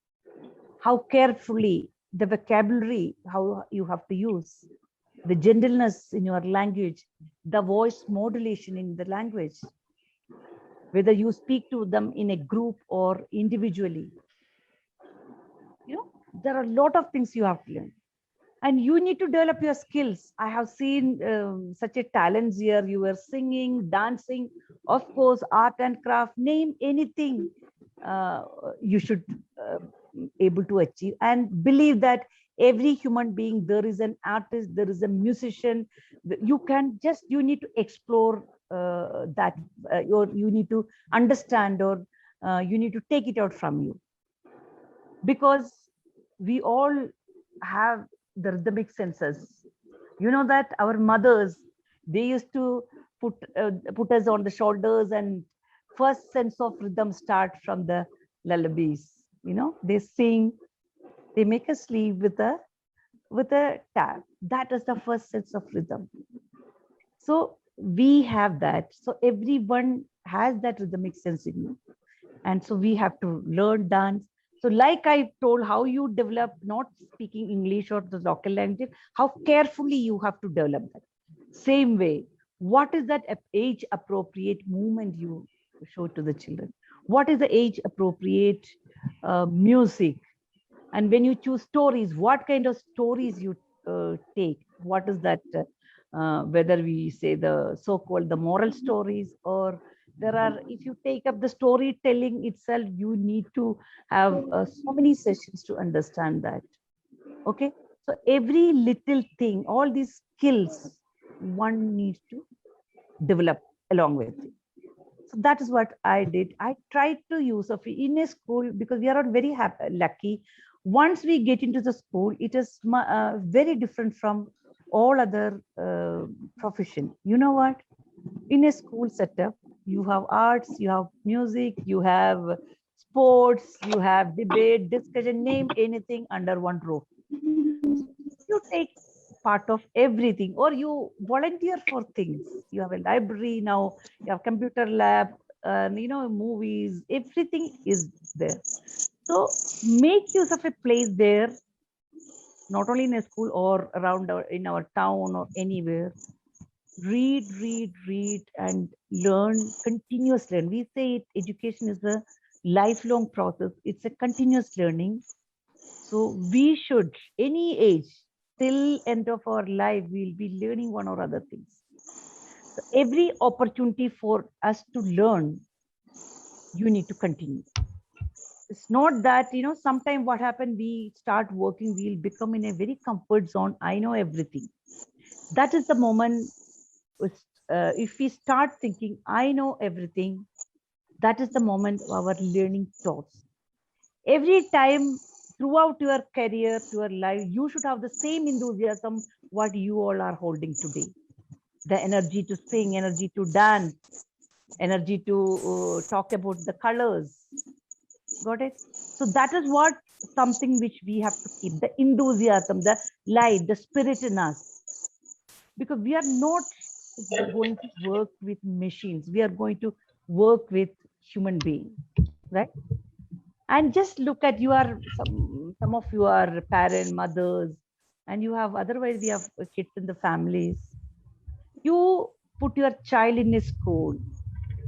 How carefully the vocabulary, how you have to use, the gentleness in your language, the voice modulation in the language, whether you speak to them in a group or individually. You know, there are a lot of things you have to learn. And you need to develop your skills. I have seen such a talent here. You were singing, dancing, of course, art and craft, name anything you should able to achieve. And believe that every human being, there is an artist, there is a musician. You need to explore that, you need to understand, or you need to take it out from you. Because we all have the rhythmic senses. You know that our mothers, they used to put us on the shoulders, and first sense of rhythm start from the lullabies. You know, they sing, they make us sleep with a tap. That is the first sense of rhythm. So we have that. So everyone has that rhythmic sense in you. And so we have to learn dance. So like I told, how you develop not speaking English or the local language, how carefully you have to develop that. Same way, what is that age appropriate movement you show to the children? What is the age appropriate music? And when you choose stories, what kind of stories you take? What is that, whether we say the so-called the moral stories, or there are, if you take up the storytelling itself, you need to have so many sessions to understand that. Okay, so every little thing, all these skills, one needs to develop along with it. So that is what I did. I tried to use of in a school, because we are not very lucky. Once we get into the school, it is very different from all other profession. You know what? In a school setup, you have arts, you have music, you have sports, you have debate, discussion, name anything under one roof. You take part of everything, or you volunteer for things. You have a library now, you have computer lab, you know, movies, everything is there. So make use of a place there, not only in a school or around in our town or anywhere. Read, and learn continuously. And we say education is a lifelong process. It's a continuous learning. So we should, any age, till end of our life, we'll be learning one or other things. Every opportunity for us to learn, you need to continue. It's not that, sometime what happened, we start working, we'll become in a very comfort zone. I know everything. That is the moment, if we start thinking, I know everything, that is the moment our learning stops. Every time throughout your career, your life, you should have the same enthusiasm what you all are holding today. The energy to sing, energy to dance, energy to talk about the colors. Got it? So that is what something which we have to keep, the enthusiasm, the light, the spirit in us. Because we are not going to work with machines. We are going to work with human beings, right? And just look at some of your parents, mothers, and you have, otherwise we have kids in the families. You put your child in a school,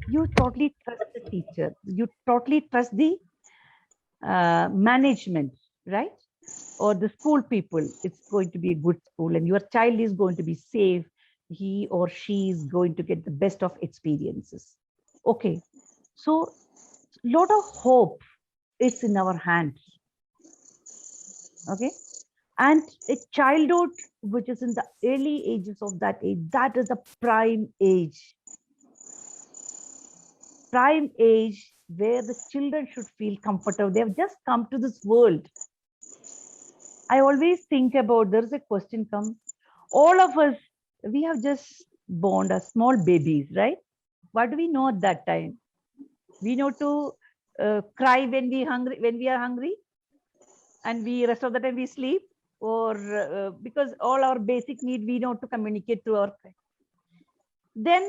you totally trust the teacher, you totally trust the management, right? Or the school people. It's going to be a good school and your child is going to be safe. He or she is going to get the best of experiences. Okay, so lot of hope is in our hands. Okay, and a childhood which is in the early ages of that age, that is a prime age. Prime age where the children should feel comfortable. They have just come to this world. I always think about, there's a question comes, all of us, we have just born as small babies, right? What do we know at that time? We know to cry when we are hungry, and rest of the time we sleep, or because all our basic need we know to communicate through our cry. Then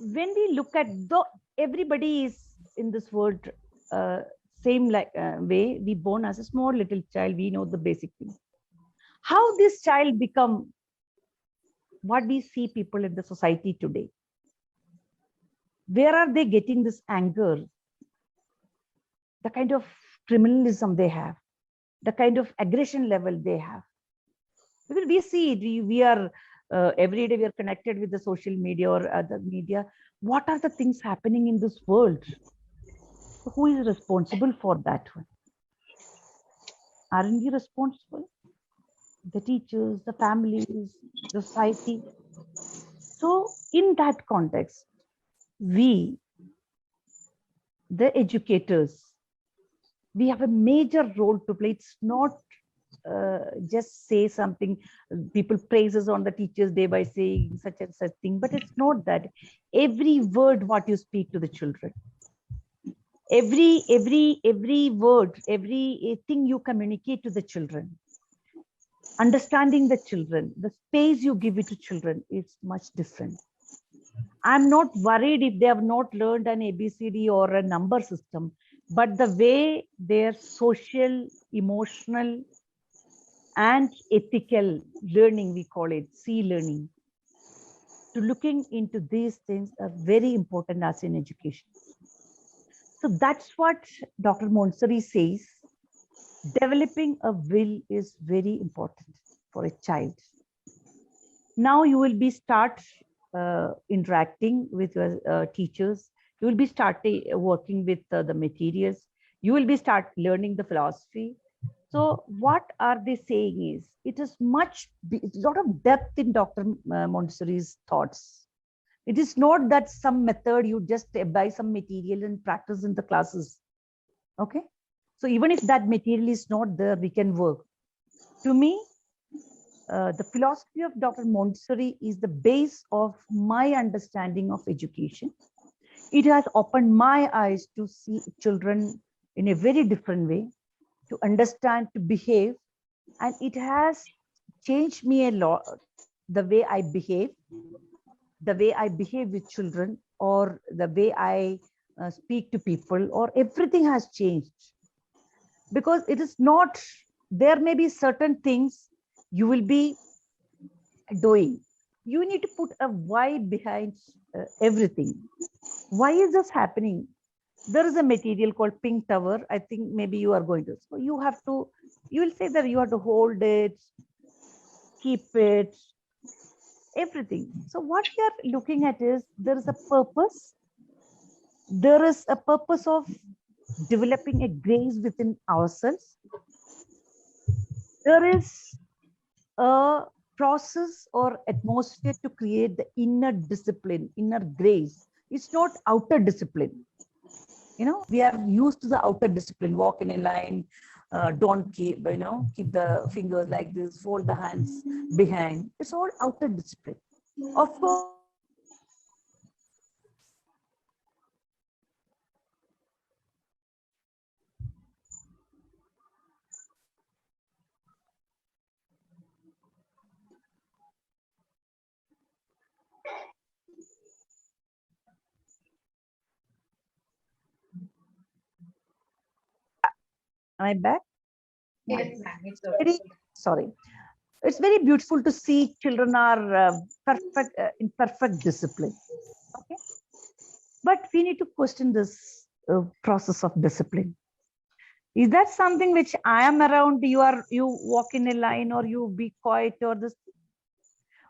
when we look at, though everybody is in this world same way, we born as a small little child, we know the basic things. How this child become what we see people in the society today? Where are they getting this anger? The kind of criminalism they have, the kind of aggression level they have. Because we see it, we are every day we are connected with the social media or other media. What are the things happening in this world? Who is responsible for that one? Aren't we responsible? The teachers, the families, the society. So in that context, we, the educators, we have a major role to play. It's not just say something, people praises on the teachers day by saying such and such thing, but it's not that. Every word what you speak to the children, every word, everything you communicate to the children, understanding the children, the space you give it to children is much different. I'm not worried if they have not learned an ABCD or a number system, but the way their social, emotional, and ethical learning, we call it C learning, to looking into these things are very important as in education. So that's what Dr. Montessori says. Developing a will is very important for a child. Now you will be interacting with your teachers. You will be working with the materials. You will be learning the philosophy. So what are they saying is, it is a lot of depth in Dr. Montessori's thoughts. It is not that some method you just buy some material and practice in the classes. Okay. So even if that material is not there, we can work. To me, the philosophy of Dr. Montessori is the base of my understanding of education. It has opened my eyes to see children in a very different way, to understand, to behave, and it has changed me a lot, the way I behave with children, or the way I speak to people, or everything has changed. Because it is not, there may be certain things you will be doing. You need to put a why behind everything. Why is this happening? There is a material called pink tower. I think maybe you are going to. So you will say that you have to hold it, keep it. everything. So what we are looking at is there is a purpose. There is a purpose of developing a grace within ourselves. There is a process or atmosphere to create the inner discipline, inner grace. It's not outer discipline. You know, we are used to the outer discipline, walk in a line, don't keep, keep the fingers like this, fold the hands behind. It's all outer discipline. Of course, am I back? Yes, ma'am. It's Very, sorry. It's very beautiful to see children are in perfect discipline. Okay, but we need to question this process of discipline. Is that something which I am around? You walk in a line, or you be quiet, or this,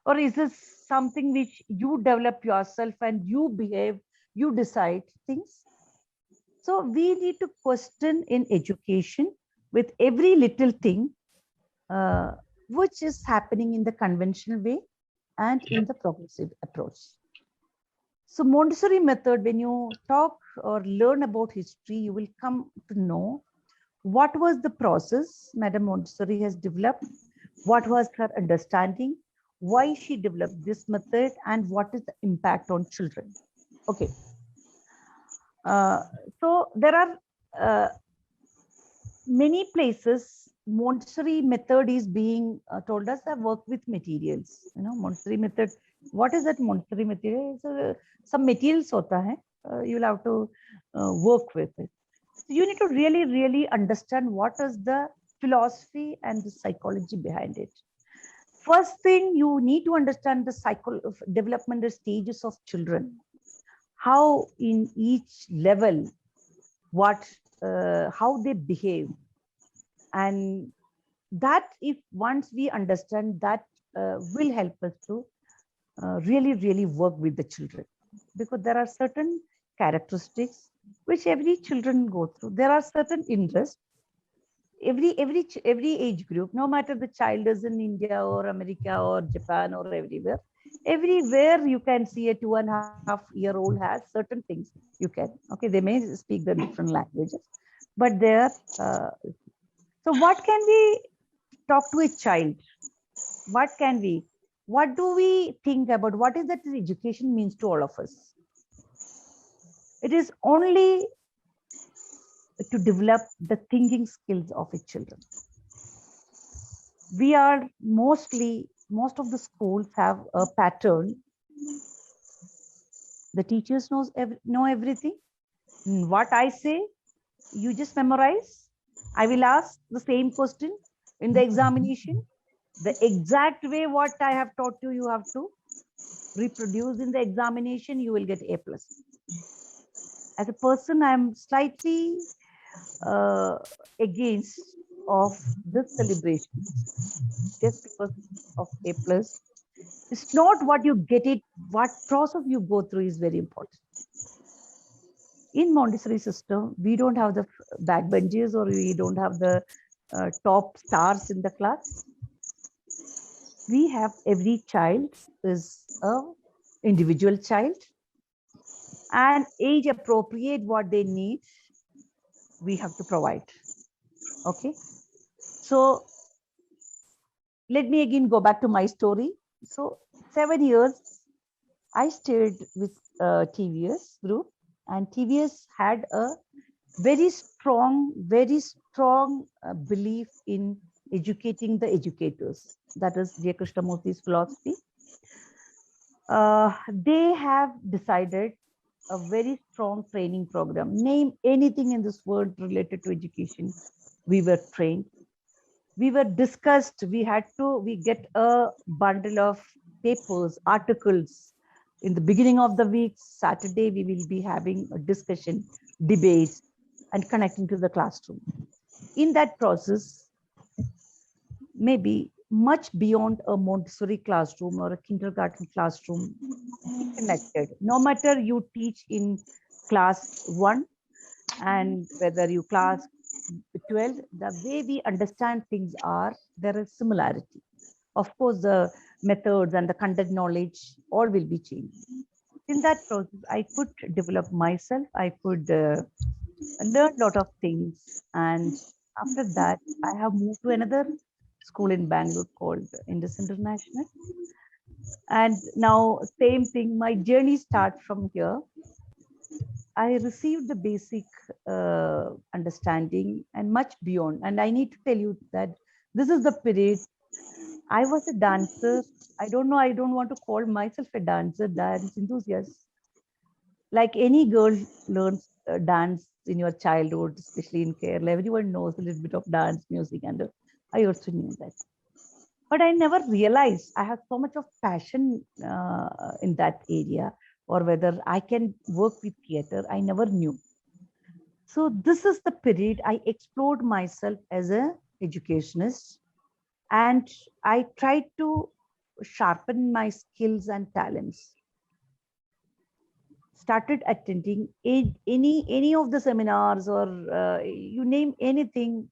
or is this something which you develop yourself and you behave, you decide things? So we need to question in education with every little thing which is happening in the conventional way and in the progressive approach. So Montessori method, when you talk or learn about history, you will come to know what was the process Madam Montessori has developed, what was her understanding, why she developed this method, and what is the impact on children. Okay. So there are many places Montessori method is being told us that work with materials. You know, Montessori method. What is that Montessori material? Some materials hota hai. You will have to work with it. So you need to really understand what is the philosophy and the psychology behind it. First thing, you need to understand the developmental stages of children. How in each level, how they behave, and that if once we understand that will help us to really work with the children, because there are certain characteristics which every children go through. There are certain interests. Every age group, no matter the child is in India or America or Japan or everywhere you can see a 2.5-year-old has certain things. You can, okay, they may speak the different languages, but they're so what can we talk to a child? What do we think about? What is that education means to all of us? It is only to develop the thinking skills of a children. We are most of the schools have a pattern. The teachers know everything. What I say, you just memorize. I will ask the same question in the examination. The exact way what I have taught you, you have to reproduce in the examination, you will get A+. As a person, I am slightly against of this celebration just because of A+. It's not what you get it, what process you go through is very important. In Montessori system, we don't have the backbenchers or we don't have the top stars in the class. We have every child is a individual child, and age appropriate what they need, we have to provide. Okay. So let me again go back to my story. So 7 years, I stayed with TVS group, and TVS had a very strong belief in educating the educators. That is J. Krishnamurthy's philosophy. They have decided a very strong training program. Name anything in this world related to education. We were trained. We were discussed. We get a bundle of papers, articles. In the beginning of the week, Saturday, we will be having a discussion, debates, and connecting to the classroom. In that process, maybe much beyond a Montessori classroom or a kindergarten classroom. Connected. No matter you teach in class 1 and whether you class 12, the way we understand things there is similarity. Of course, the methods and the content knowledge all will be changed. In that process, I could develop myself. I could learn a lot of things. And after that, I have moved to another school in Bangalore called Indus International. And now, same thing, my journey starts from here. I received the basic understanding and much beyond. And I need to tell you that this is the period I was a dancer. I don't know, I don't want to call myself a dancer, dance enthusiast. Like any girl learns dance in your childhood, especially in Kerala, everyone knows a little bit of dance, music, and I also knew that. But I never realized I have so much of passion in that area, or whether I can work with theater. I never knew. So this is the period I explored myself as an educationist, and I tried to sharpen my skills and talents. Started attending any of the seminars, or you name anything,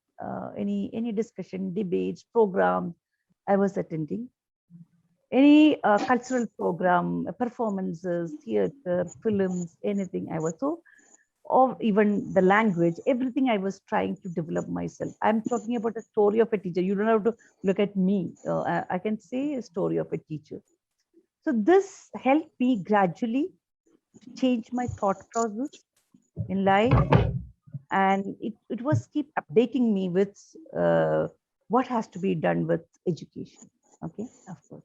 any discussion, debates, program, I was attending. Any cultural program, performances, theater, films, anything I was. So, or even the language, everything I was trying to develop myself. I'm talking about a story of a teacher. You don't have to look at me. I can say a story of a teacher. So this helped me gradually to change my thought process in life. And it was keep updating me with what has to be done with education. Okay, of course.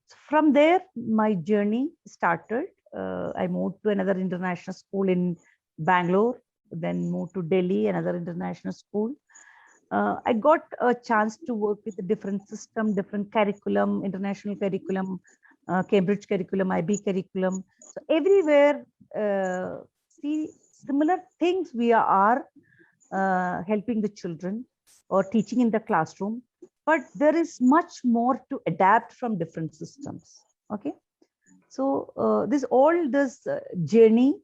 So from there, my journey started. I moved to another international school in Bangalore, then moved to Delhi, another international school. I got a chance to work with a different system, different curriculum, international curriculum, Cambridge curriculum, IB curriculum. So everywhere, see similar things we are helping the children or teaching in the classroom, but there is much more to adapt from different systems. Okay, so this journey,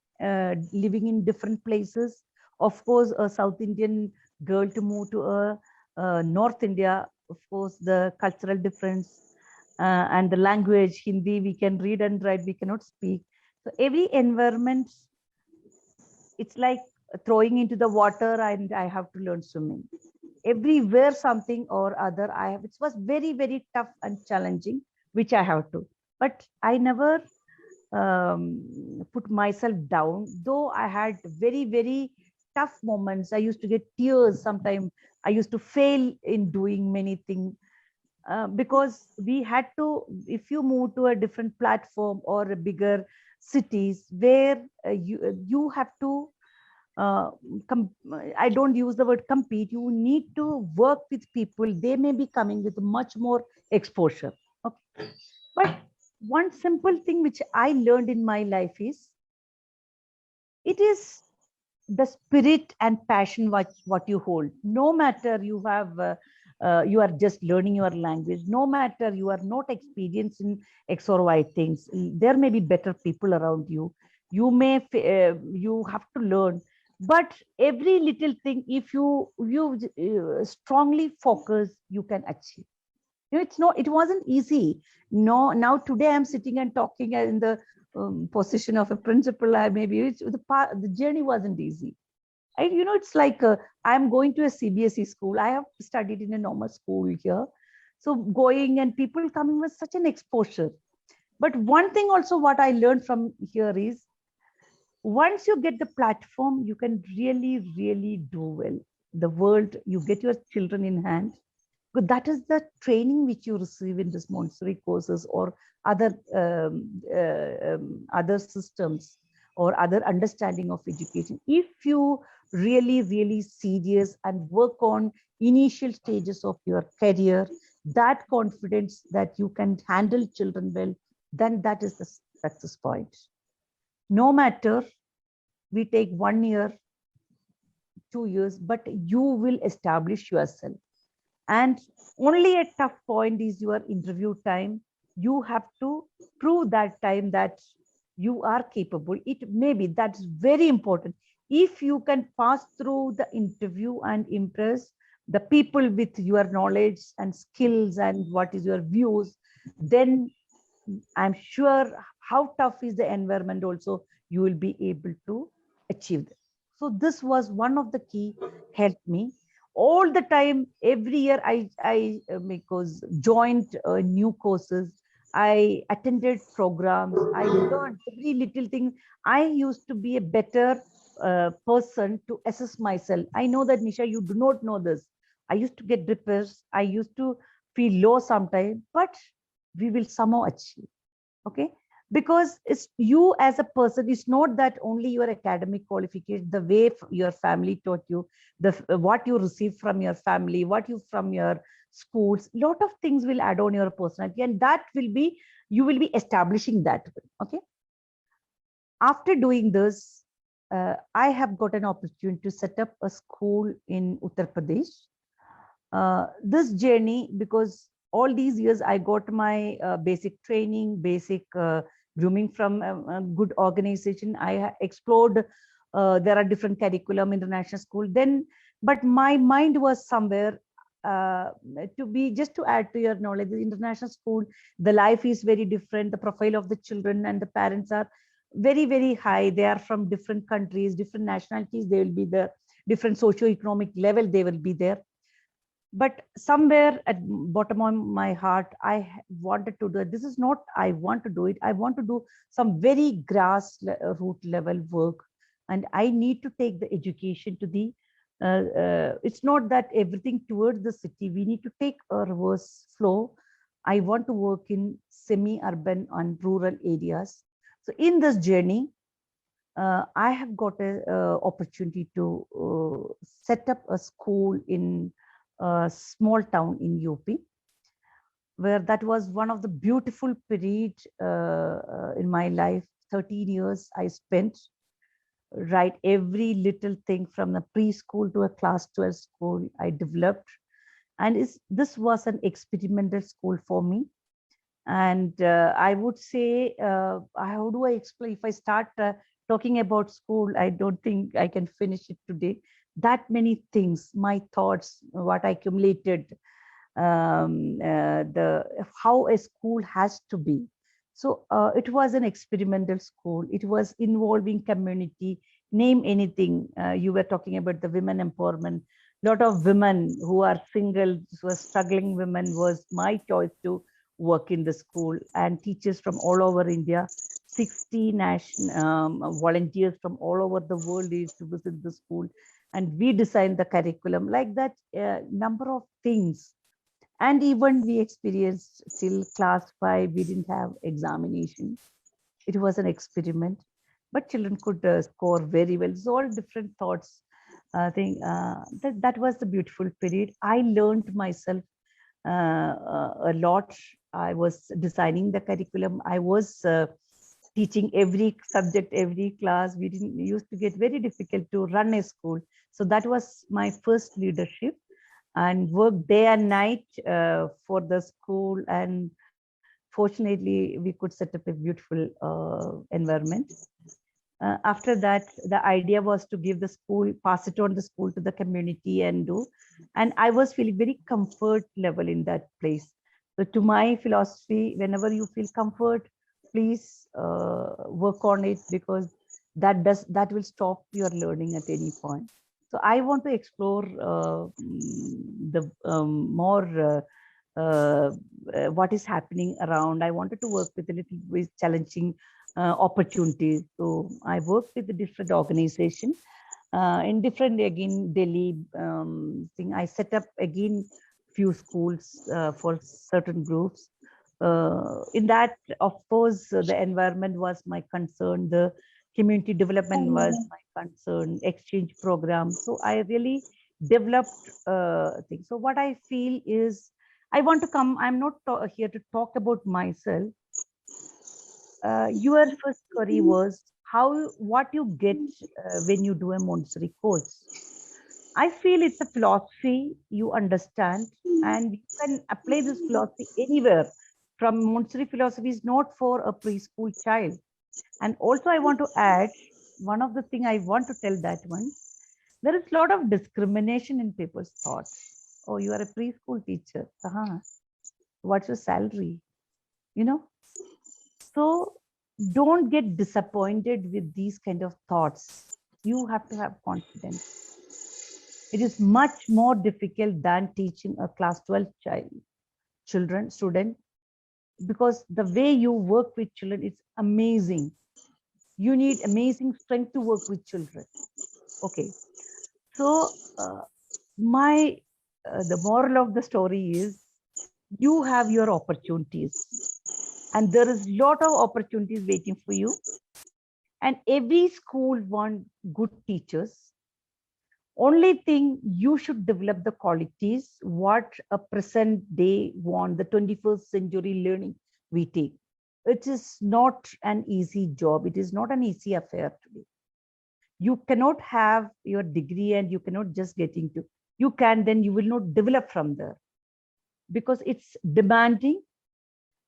living in different places. Of course, a South Indian girl to move to a North India, of course, the cultural difference and the language, Hindi, we can read and write, we cannot speak. So every environment, it's like throwing into the water and I have to learn swimming. Everywhere something or other, it was very, very tough and challenging, which I have to. But I never put myself down, though I had very, very tough moments. I used to get tears sometimes. I used to fail in doing many things because we had to, if you move to a different platform or a bigger cities where you have to, I don't use the word compete, you need to work with people. They may be coming with much more exposure. Okay. But one simple thing which I learned in my life is, it is the spirit and passion what you hold. No matter you have, you are just learning your language, no matter you are not experienced in X or Y things, there may be better people around you. You may, you have to learn. But every little thing, if you strongly focus, you can achieve. You know, it wasn't easy. No, now today I'm sitting and talking in the position of a principal. The journey wasn't easy. It's like I'm going to a CBSE school. I have studied in a normal school here. So going and people coming with such an exposure. But one thing also what I learned from here is, once you get the platform, you can really, really do well. The world, you get your children in hand. But that is the training which you receive in this Montessori courses or other other systems or other understanding of education. If you really, really serious and work on initial stages of your career, that confidence that you can handle children well, then that is the success point. No matter we take 1 year, 2 years, but you will establish yourself. And only a tough point is your interview time. You have to prove that time that you are capable. It maybe that's very important. If you can pass through the interview and impress the people with your knowledge and skills and what is your views, then I'm sure how tough is the environment also, you will be able to achieve that. So this was one of the key helped me all the time. Every year I because joined new courses, I attended programs, I learned every little thing. I used to be a better person to assess myself. I know that, Nisha, you do not know this. I used to get depressed, I used to feel low sometimes, but we will somehow achieve. Okay, because it's you as a person. It's not that only your academic qualification, the way your family taught you, the what you receive from your family, what you from your schools, lot of things will add on your personality, and that will be, you will be establishing that. Okay, after doing this, I have got an opportunity to set up a school in Uttar Pradesh. This journey, because all these years I got my basic training, basic grooming from a good organization. I explored, there are different curriculum, international school. Then, but my mind was somewhere to be, just to add to your knowledge, the international school, the life is very different. The profile of the children and the parents are very, very high. They are from different countries, different nationalities. They will be the different socio-economic level. They will be there. But somewhere at bottom of my heart, I wanted to do it. This is not, I want to do it. I want to do some very root level work. And I need to take the education to the, it's not that everything towards the city. We need to take a reverse flow. I want to work in semi-urban and rural areas. So in this journey, I have got an opportunity to set up a school in a small town in UP, where that was one of the beautiful period in my life. 13 years I spent, right, every little thing from the preschool to a class 12 school I developed. And this was an experimental school for me. And I would say, how do I explain? If I start talking about school, I don't think I can finish it today. That many things, my thoughts, what I accumulated, how a school has to be. So it was an experimental school. It was involving community, name anything. You were talking about the women empowerment. Lot of women who are single, who are struggling women, was my choice to work in the school, and teachers from all over India, 60 national volunteers from all over the world used to visit the school. And we designed the curriculum like that, number of things. And even we experienced till class 5, we didn't have examination. It was an experiment, but children could score very well. It's all different thoughts. I think that was the beautiful period. I learned myself a lot. I was designing the curriculum. I was teaching every subject, every class. We didn't used to get very difficult to run a school. So that was my first leadership, and worked day and night for the school. And fortunately, we could set up a beautiful environment. After that, the idea was to give the school, pass it on the school to the community and do. And I was feeling very comfort level in that place. So to my philosophy, whenever you feel comfort, please work on it, because that will stop your learning at any point. So I want to explore the more what is happening around. I wanted to work with a little bit challenging opportunities. So I worked with the different organizations in different, again, Delhi thing. I set up again few schools for certain groups. In that, of course, the environment was my concern. The community development was my concern, exchange program. So I really developed things. So what I feel is, I want to come, I'm not here to talk about myself. Your first query was what you get when you do a Montessori course. I feel it's a philosophy you understand, and you can apply this philosophy anywhere. From Montessori philosophy is not for a preschool child. And also I want to add one of the thing I want to tell that one. There is a lot of discrimination in people's thought. Oh, you are a preschool teacher. What's your salary? You know, so don't get disappointed with these kind of thoughts. You have to have confidence. It is much more difficult than teaching a class 12 student, because the way you work with children is amazing. You need amazing strength to work with children. Okay, so the moral of the story is you have your opportunities, and there is a lot of opportunities waiting for you, and every school wants good teachers. Only thing, you should develop the qualities what a present day want, the 21st century learning we take. It is not an easy job. It is not an easy affair today. You cannot have your degree and you cannot just get into. You can, then you will not develop from there, because it's demanding.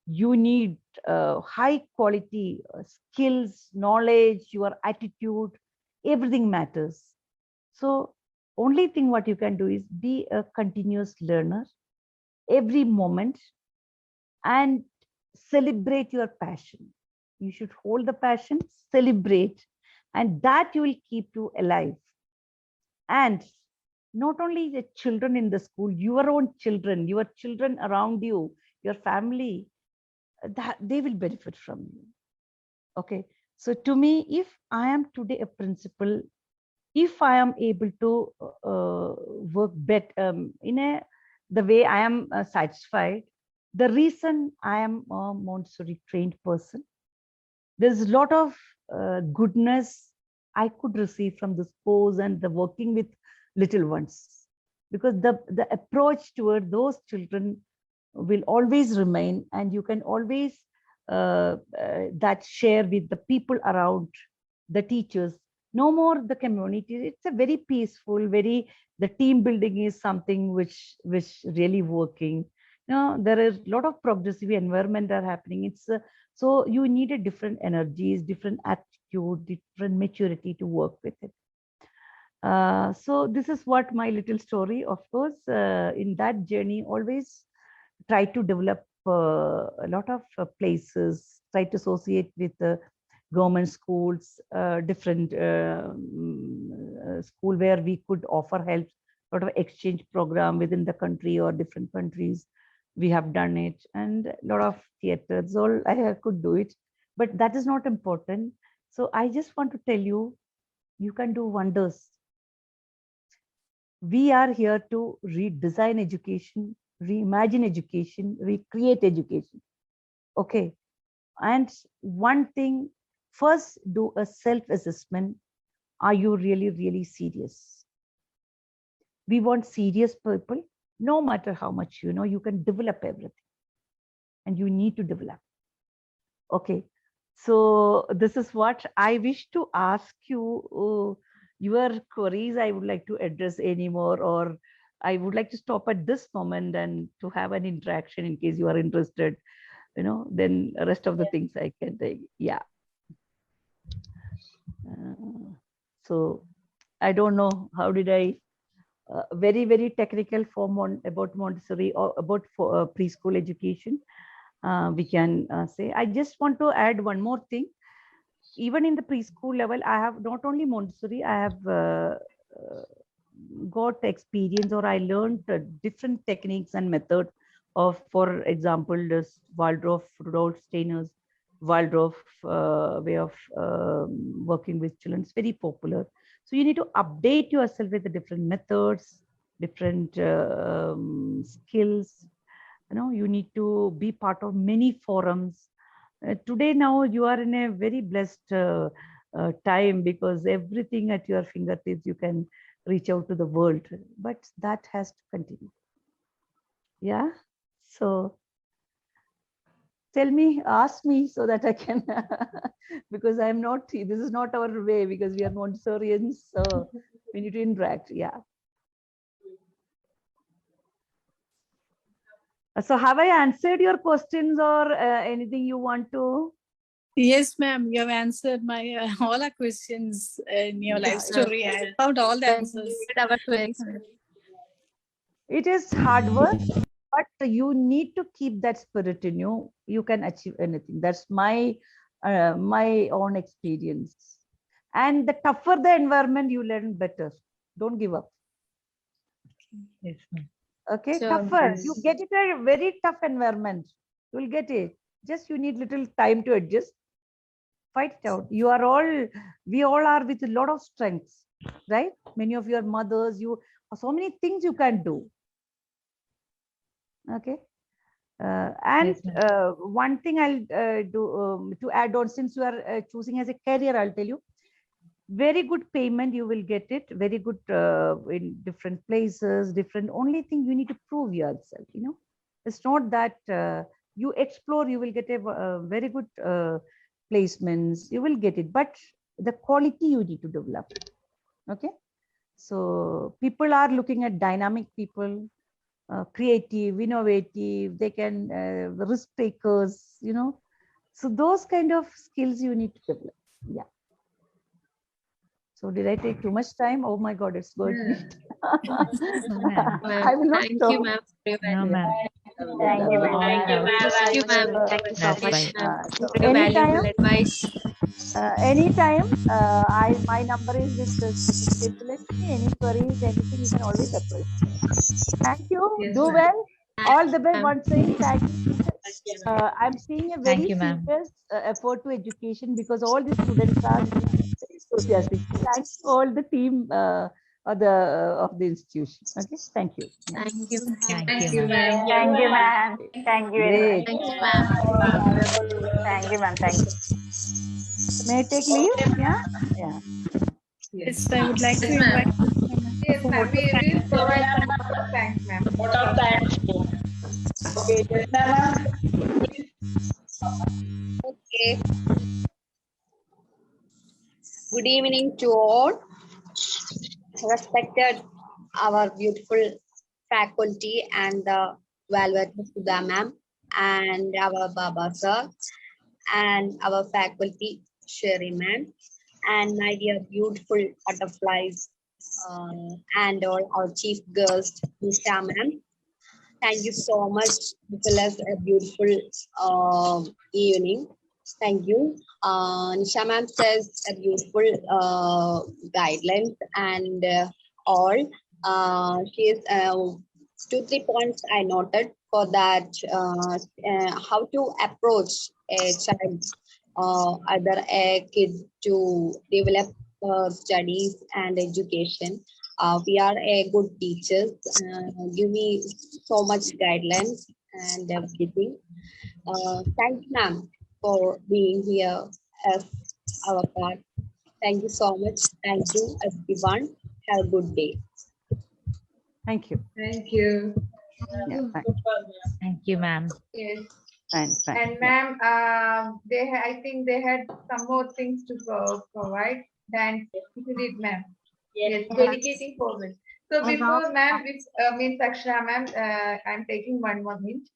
You need high quality skills, knowledge, your attitude, everything matters. So only thing what you can do is be a continuous learner every moment and celebrate your passion. You should hold the passion, celebrate, and that will keep you alive. And not only the children in the school, your own children, your children around you, your family, that they will benefit from you. Okay. So to me, if I am today a principal, if I am able to work better the way I am satisfied, the reason I am a Montessori trained person, there's a lot of goodness I could receive from this course and the working with little ones, because the approach toward those children will always remain, and you can always that share with the people around, the teachers. No more the community. It's a very peaceful, the team building is something which really working. There is a lot of progressive environment are happening. So you need a different energies, different attitude, different maturity to work with it. So this is what my little story. Of course, in that journey, always try to develop a lot of places, try to associate with government schools, different school where we could offer help, sort of exchange program within the country or different countries. We have done it, and a lot of theaters, all I could do it, but that is not important. So I just want to tell you, you can do wonders. We are here to redesign education, reimagine education, recreate education. Okay. And one thing, first do a self-assessment. Are you really, really serious? We want serious people. No matter how much you know, you can develop everything. And you need to develop. Okay. So this is what I wish to ask you. Your queries I would like to address anymore, or I would like to stop at this moment and to have an interaction in case you are interested, then the rest of the things I can take. Yeah. So I don't know, how did I, very, very technical form about Montessori or about preschool education. We can say, I just want to add one more thing. Even in the preschool level, I have not only Montessori, I have got experience, or I learned different techniques and methods of, for example, this Waldorf, Rudolf Steiner's Waldorf way of working with children. It's very popular. So you need to update yourself with the different methods, different skills. You need to be part of many forums. Today, now you are in a very blessed time, because everything at your fingertips, you can reach out to the world, but that has to continue. Yeah. So tell me, ask me so that I can, because I'm not, this is not our way, because we are Montessorians, so we need to interact. Yeah. So have I answered your questions or anything you want to? Yes, ma'am. You have answered my all our questions in your life story. I found all the answers. It is hard work, but you need to keep that spirit in you. You can achieve anything. That's my own experience. And the tougher the environment, you learn better. Don't give up. Yes, ma'am. Okay, Sure, tougher. yes. You get it a very tough environment. You will get it. Just you need little time to adjust. Fight it out. We all are with a lot of strengths, right? Many of your mothers, so many things you can do. Okay. One thing I'll do to add on, since you are choosing as a career, I'll tell you, very good payment, you will get it, very good in different places, only thing you need to prove yourself, It's not that you explore, you will get a very good placements, you will get it, but the quality you need to develop. Okay. So people are looking at dynamic people, creative, innovative, they can risk takers, So those kind of skills you need to develop. Yeah. So did I take too much time? Oh my God, it's going to be. I will not Thank stop. you, ma'am. No, ma'am. Thank you, ma'am. Thank you, ma'am. Thank you, ma'am. Thank you so That's much, right. ma'am. So For your valuable advice. anytime, my number is with the Stability. Any queries, anything, you can always approach. Thank you. Yes, Do ma'am. well. All the best. Ma'am. Once saying thank you. I'm seeing a Thank very you, ma'am. serious effort to education because all the students are very enthusiastic. Thanks to all the team of the institution. Okay, thank you. Yeah. Thank you. Thank you, ma'am. Thank you, ma'am. Thank you very much. Great. Thank you, ma'am. Thank you, ma'am. Thank you. May I take leave? Yeah. Yeah. Yes, I would like to Yes, ma'am. invite Yes, for ma'am. vote We of thanks. will provide some vote of thanks, ma'am. What of thanks. Okay, yes, ma'am. Okay. Good evening to all. Respected our beautiful faculty and the valuable Sudha ma'am and our Baba sir and our faculty Sherry ma'am and my dear beautiful butterflies and all our chief girls Nisha ma'am. Thank you so much for us a beautiful evening. Thank you. Nisha ma'am says a beautiful guidelines and all. She is 2-3 points I noted for that. How to approach a child, either a kid to develop studies and education. We are a good teachers. Give me so much guidelines and everything. Thank you, ma'am, for being here as our part. Thank you so much. Thank you, everyone. Have a good day. Thank you. Thank you. Yeah, Thank you, ma'am. Yes. fine. And ma'am, I think they had some more things to provide than you did, ma'am. Yes, dedicating 4 minutes. So before ma'am, means Akshara ma'am, I'm taking one more hint.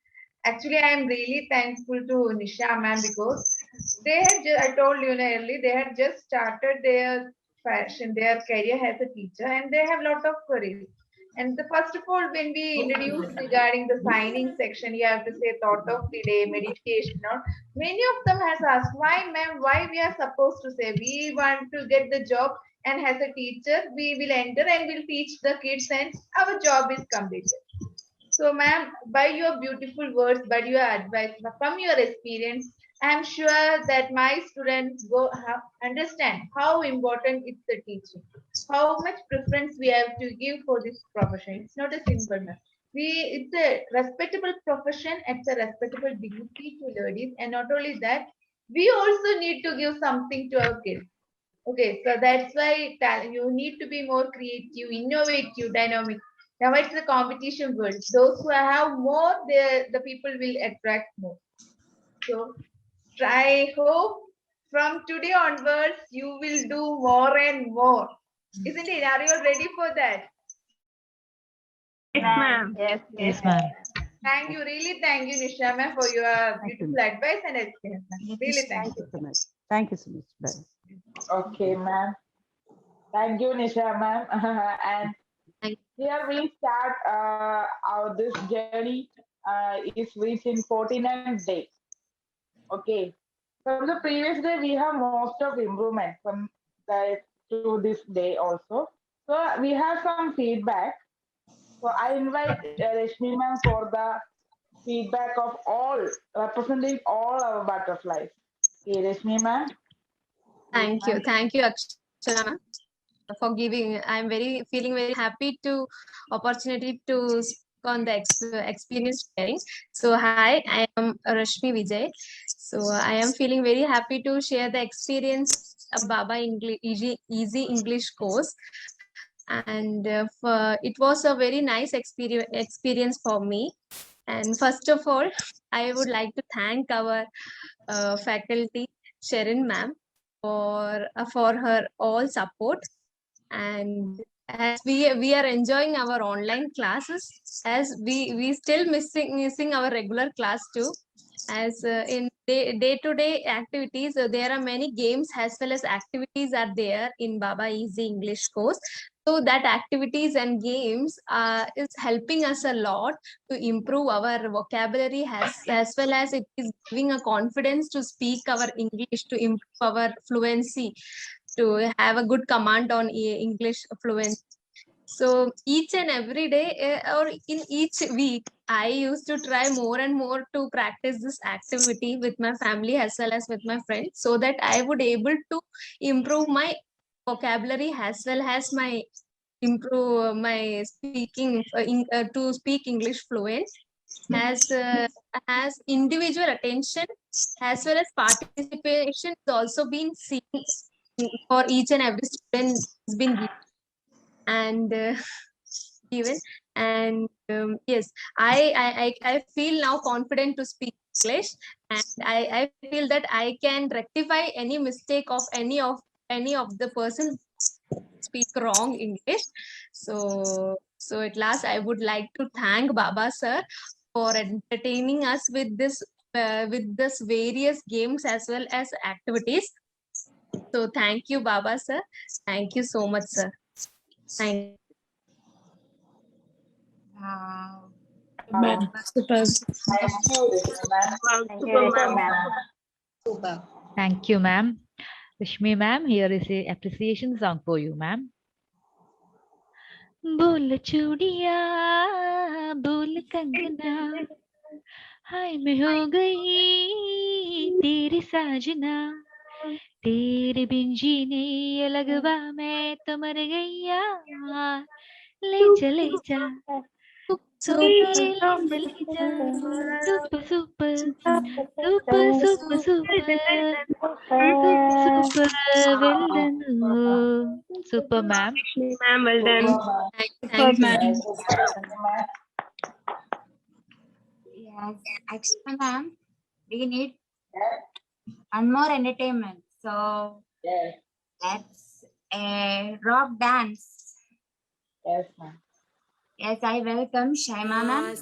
Actually, I am really thankful to Nisha ma'am because they had, I told you earlier, they had just started their their career as a teacher and they have a lot of queries. And the first of all, when we introduced regarding the signing section, you have to say thought of the day, meditation. Or many of them has asked, why ma'am, why we are supposed to say we want to get the job and as a teacher, we will enter and will teach the kids and our job is completed. So ma'am, by your beautiful words, by your advice, from your experience, I am sure that my students understand how important it's the teaching, how much preference we have to give for this profession. It's not a simple matter. It's a respectable profession, it's a respectable dignity to ladies, and not only that, we also need to give something to our kids. Okay, so that's why you need to be more creative, innovative, dynamic. Now it's the competition world. Those who have more, the people will attract more. So I hope from today onwards you will do more and more. Isn't it? Are you all ready for that? Yes, ma'am. Yes, Yes, ma'am. Thank you, really thank you, Nisha ma'am, for your beautiful advice and experience. Really thank you. so much. Thank you so much. Bye. Okay, ma'am. Thank you, Nisha, ma'am. And here we start our this journey is reaching 49th day. Okay. From the previous day, we have most of improvement from that to this day also. So we have some feedback. So I invite Rashmi ma'am for the feedback of all, representing all our butterflies. Okay, Rashmi ma'am. Thank you, Akshara ma'am, for giving. I'm very feeling very happy to opportunity to speak on the experience sharing. So hi, I am Rashmi Vijay. So I am feeling very happy to share the experience of Baba English Easy English course, and it was a very nice experience for me. And first of all, I would like to thank our faculty, Sharon ma'am, for her all support. And as we are enjoying our online classes, as we still missing our regular class too. As in day-to-day activities, there are many games as well as activities are there in Baba Easy English course. So that activities and games is helping us a lot to improve our vocabulary as well as it is giving a confidence to speak our English, to improve our fluency, to have a good command on English fluency. So each and every day or in each week, I used to try more and more to practice this activity with my family as well as with my friends, so that I would able to improve my vocabulary as well as my improve my speaking to speak English fluent. As individual attention as well as participation is also been seen for each and every student has been given. And given and yes, I feel now confident to speak English, and I feel that I can rectify any mistake of any of the person speak wrong English. So at last I would like to thank Baba sir for entertaining us with this various games as well as activities. So thank you, Baba sir. Thank you so much, sir. Thank you. Super. Thank you, ma'am. Super. Thank you, ma'am. Rashmi ma'am, here is a appreciation song for you, ma'am. बोल चूड़िया बोल कंगना हाय मैं हो गई तेरी साजना तेरे बिन जीने ये लगवा मैं तो मर गईया ले जा super super super super super well done super ma'am. Ma'am, well done. Thank you, ma'am. Yes, actually, ma'am, we need one more entertainment. So let's rock dance. Yes, ma'am. Yes, I welcome Shaima ma'am.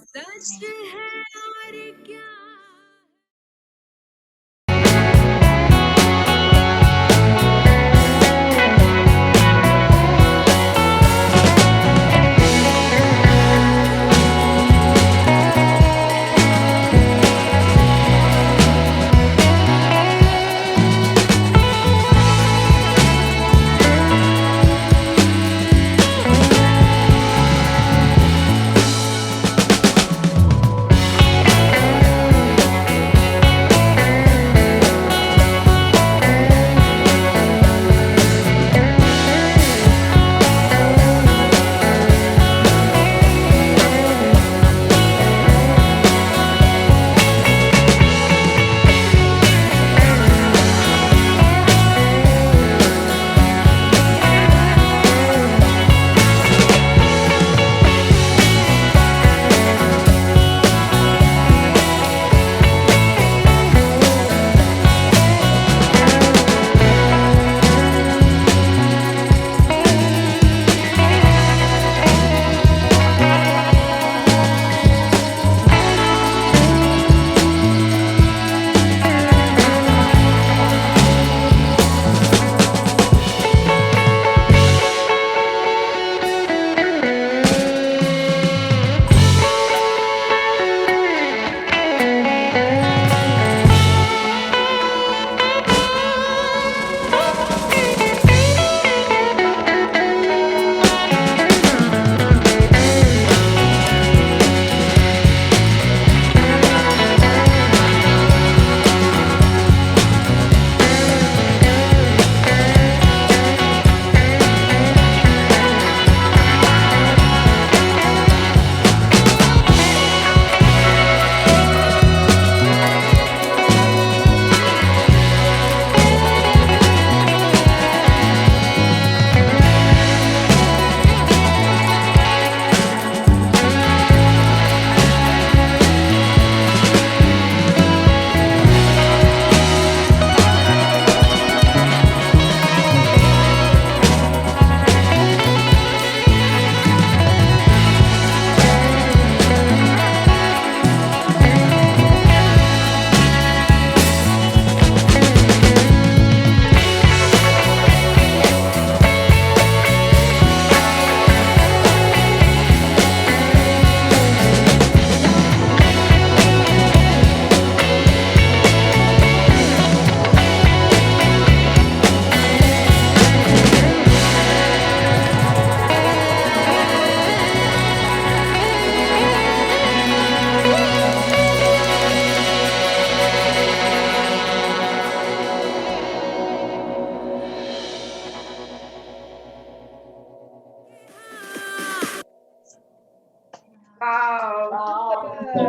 Wow.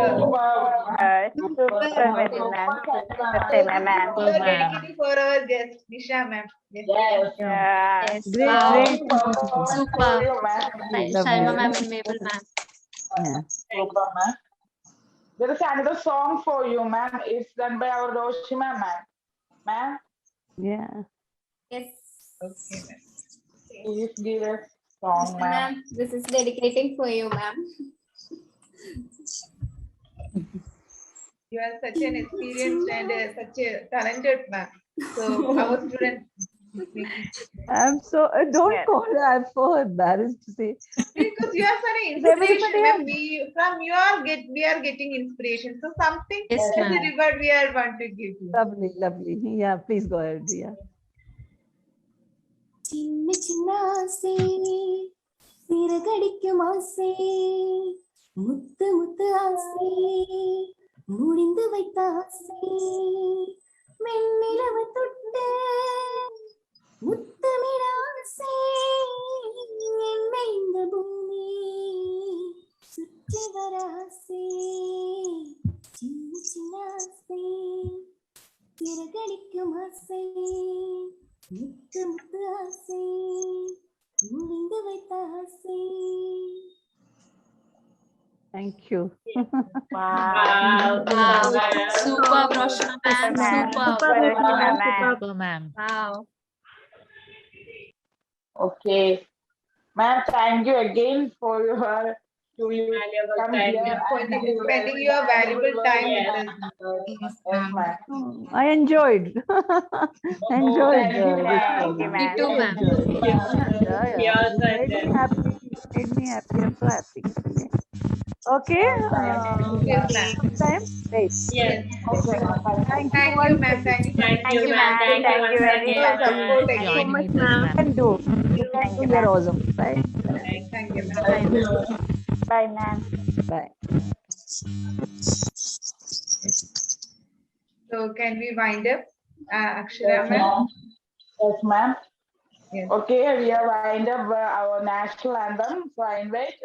Super, very ma'am. Super, ma'am. We are dedicating for our guest, Nisha ma'am. Yes. Yes. Great, Wow. great. Super. Lovely. Sharma ma'am and Mabel ma'am. Yeah. Super, ma'am. There is another song for you, ma'am. It's done by our Roshima, ma'am. Ma'am, Yeah. Yes. Okay, ma'am. please give a song, ma'am. Ma'am, this is dedicating for you, ma'am. You are such an experienced and such a talented man. So our student. I'm so don't Yes. call her. I'm so embarrassed to say. Because you are such an Everybody inspiration. has- When we are getting inspiration. So something Yes, as a ma'am. reward we are want to give you. Lovely, lovely. Yeah, please go ahead. Yeah. சின்ன சின்ன ஆசை சிறகடிக்கும் ஆசை முத்து முத்து ஆசை முடிந்து வைத்த ஆசை மென்னிலவு தொட்டு முத்தமிழ ஆசை என்னை இந்த பூமி சுற்றி வர ஆசை சின்ன சின்ன ஆசை சிறகடிக்கும் ஆசை முத்து முத்து ஆசை முடிந்து வைத்த ஆசை. Thank you. Wow. Wow. Super, Roshna ma'am. Super. Super, ma'am. Wow. Okay. Ma'am, thank you again for your Valuable come time. here For spending your valuable time with us. Yes, ma'am. I enjoyed. Enjoyed. Thank you, this Thank you, program. Me ma'am. too, ma'am. Yeah, We yeah. also It made me happy. It made me happy. I'm so happy. Okay. Yes, ma'am. Next time. Wait. Yes. Thank Thank you. you, ma'am. Thank you. Thank Thank you, you, ma'am. ma'am. Thank you Thank you once very again. much. Support You again. Joining with us, ma'am. can do. You can Thank do. you, You're ma'am. awesome. Right? Thank you, ma'am. Bye, ma'am. Bye. So can we wind up? Akshara Yes, ma'am. ma'am. Yes, ma'am. Yes. Okay, we have wind up our national anthem. So I invite